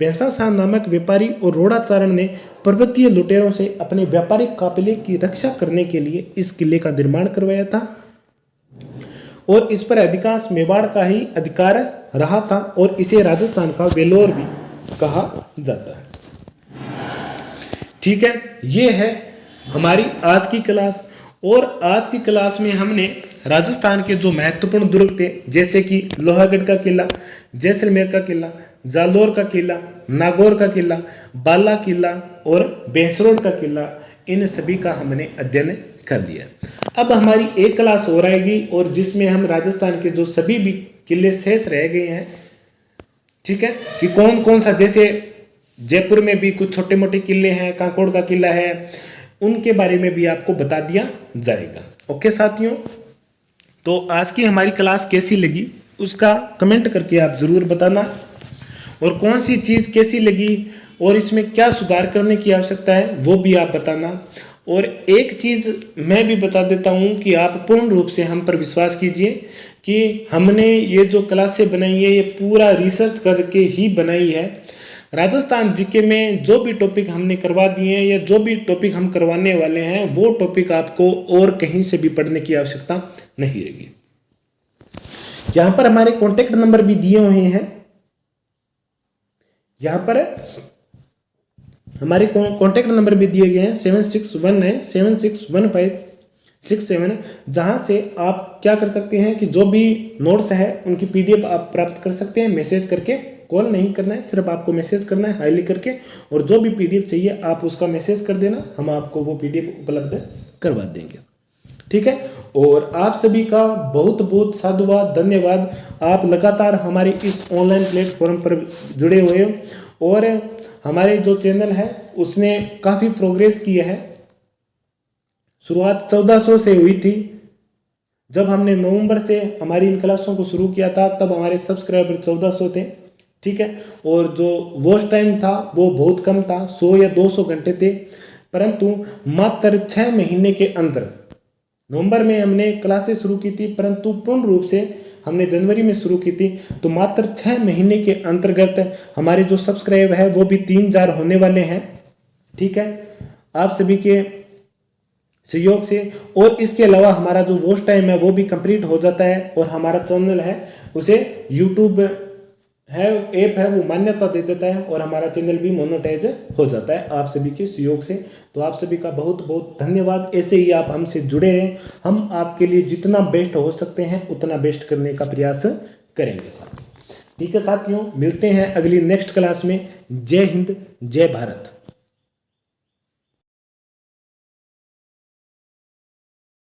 बैंसा सायन नामक व्यापारी और रोड़ाचारण ने पर्वतीय लुटेरों से अपने व्यापारिक काफिले की रक्षा करने के लिए इस किले का निर्माण करवाया था और इस पर अधिकांश मेवाड़ का ही अधिकार रहा था और इसे राजस्थान का वेलोर भी कहा जाता है। ठीक है, ये है हमारी आज की क्लास। और आज की क्लास में हमने राजस्थान के जो महत्वपूर्ण दुर्ग थे, जैसे कि लोहागढ़ का किला, जैसलमेर का किला, जालोर का किला, नागौर का किला, बाला किला और भैंसरोड का किला, इन सभी का हमने अध्ययन कर लिया। अब हमारी एक क्लास हो रहेगी और जिसमें हम राजस्थान के जो सभी भी किले शेष रह गए हैं, ठीक है, कि कौन कौन सा, जैसे जयपुर में भी कुछ छोटे मोटे किले हैं, कांकोड़ का किला है, उनके बारे में भी आपको बता दिया जाएगा। ओके साथियों, तो आज की हमारी क्लास कैसी लगी उसका कमेंट करके आप जरूर बताना और कौन सी चीज़ कैसी लगी और इसमें क्या सुधार करने की आवश्यकता है वो भी आप बताना। और एक चीज़ मैं भी बता देता हूँ कि आप पूर्ण रूप से हम पर विश्वास कीजिए कि हमने ये जो क्लासें बनाई है ये पूरा रिसर्च करके ही बनाई है। राजस्थान जीके में जो भी टॉपिक हमने करवा दिए हैं या जो भी टॉपिक हम करवाने वाले हैं वो टॉपिक आपको और कहीं से भी पढ़ने की आवश्यकता नहीं रहेगी। यहाँ पर हमारे कॉन्टेक्ट नंबर भी दिए हुए हैं, यहाँ पर हमारे कॉन्टेक्ट नंबर भी दिए गए हैं 7619761567, जहाँ से आप क्या कर सकते हैं कि जो भी नोट्स है उनकी PDF आप प्राप्त कर सकते हैं मैसेज करके। कॉल नहीं करना है, सिर्फ आपको मैसेज करना है हाई लिख करके, और जो भी PDF चाहिए आप उसका मैसेज कर देना, हम आपको वो PDF उपलब्ध करवा देंगे। ठीक है, और आप सभी का बहुत बहुत साधुवाद, धन्यवाद। आप लगातार हमारे इस ऑनलाइन प्लेटफॉर्म पर जुड़े हुए हो और हमारे जो चैनल है उसने काफ़ी प्रोग्रेस किया है। शुरुआत 1400 से हुई थी। जब हमने नवंबर से हमारी इन क्लासों को शुरू किया था तब हमारे सब्सक्राइबर 1400 थे। ठीक है, और जो वॉच टाइम था वो बहुत कम था, 100 या 200 घंटे थे, परंतु मात्र 6 महीने के अंदर, नवंबर में हमने क्लासेस शुरू की थी परंतु पूर्ण रूप से हमने जनवरी में शुरू की थी, तो मात्र 6 महीने के अंतर्गत हमारे जो सब्सक्राइब है वो भी 3000 होने वाले हैं। ठीक है, आप सभी के सहयोग से, और इसके अलावा हमारा जो वॉच टाइम है वो भी कंप्लीट हो जाता है और हमारा चैनल है उसे यूट्यूब है ऐप है वो मान्यता दे देता है और हमारा चैनल भी मोनेटाइज हो जाता है आप सभी के सहयोग से। तो आप सभी का बहुत बहुत धन्यवाद। ऐसे ही आप हमसे जुड़े रहें, हम आपके लिए जितना बेस्ट हो सकते हैं उतना बेस्ट करने का प्रयास करेंगे साथियों। ठीक है साथियों, मिलते हैं अगली नेक्स्ट क्लास में। जय हिंद, जय भारत।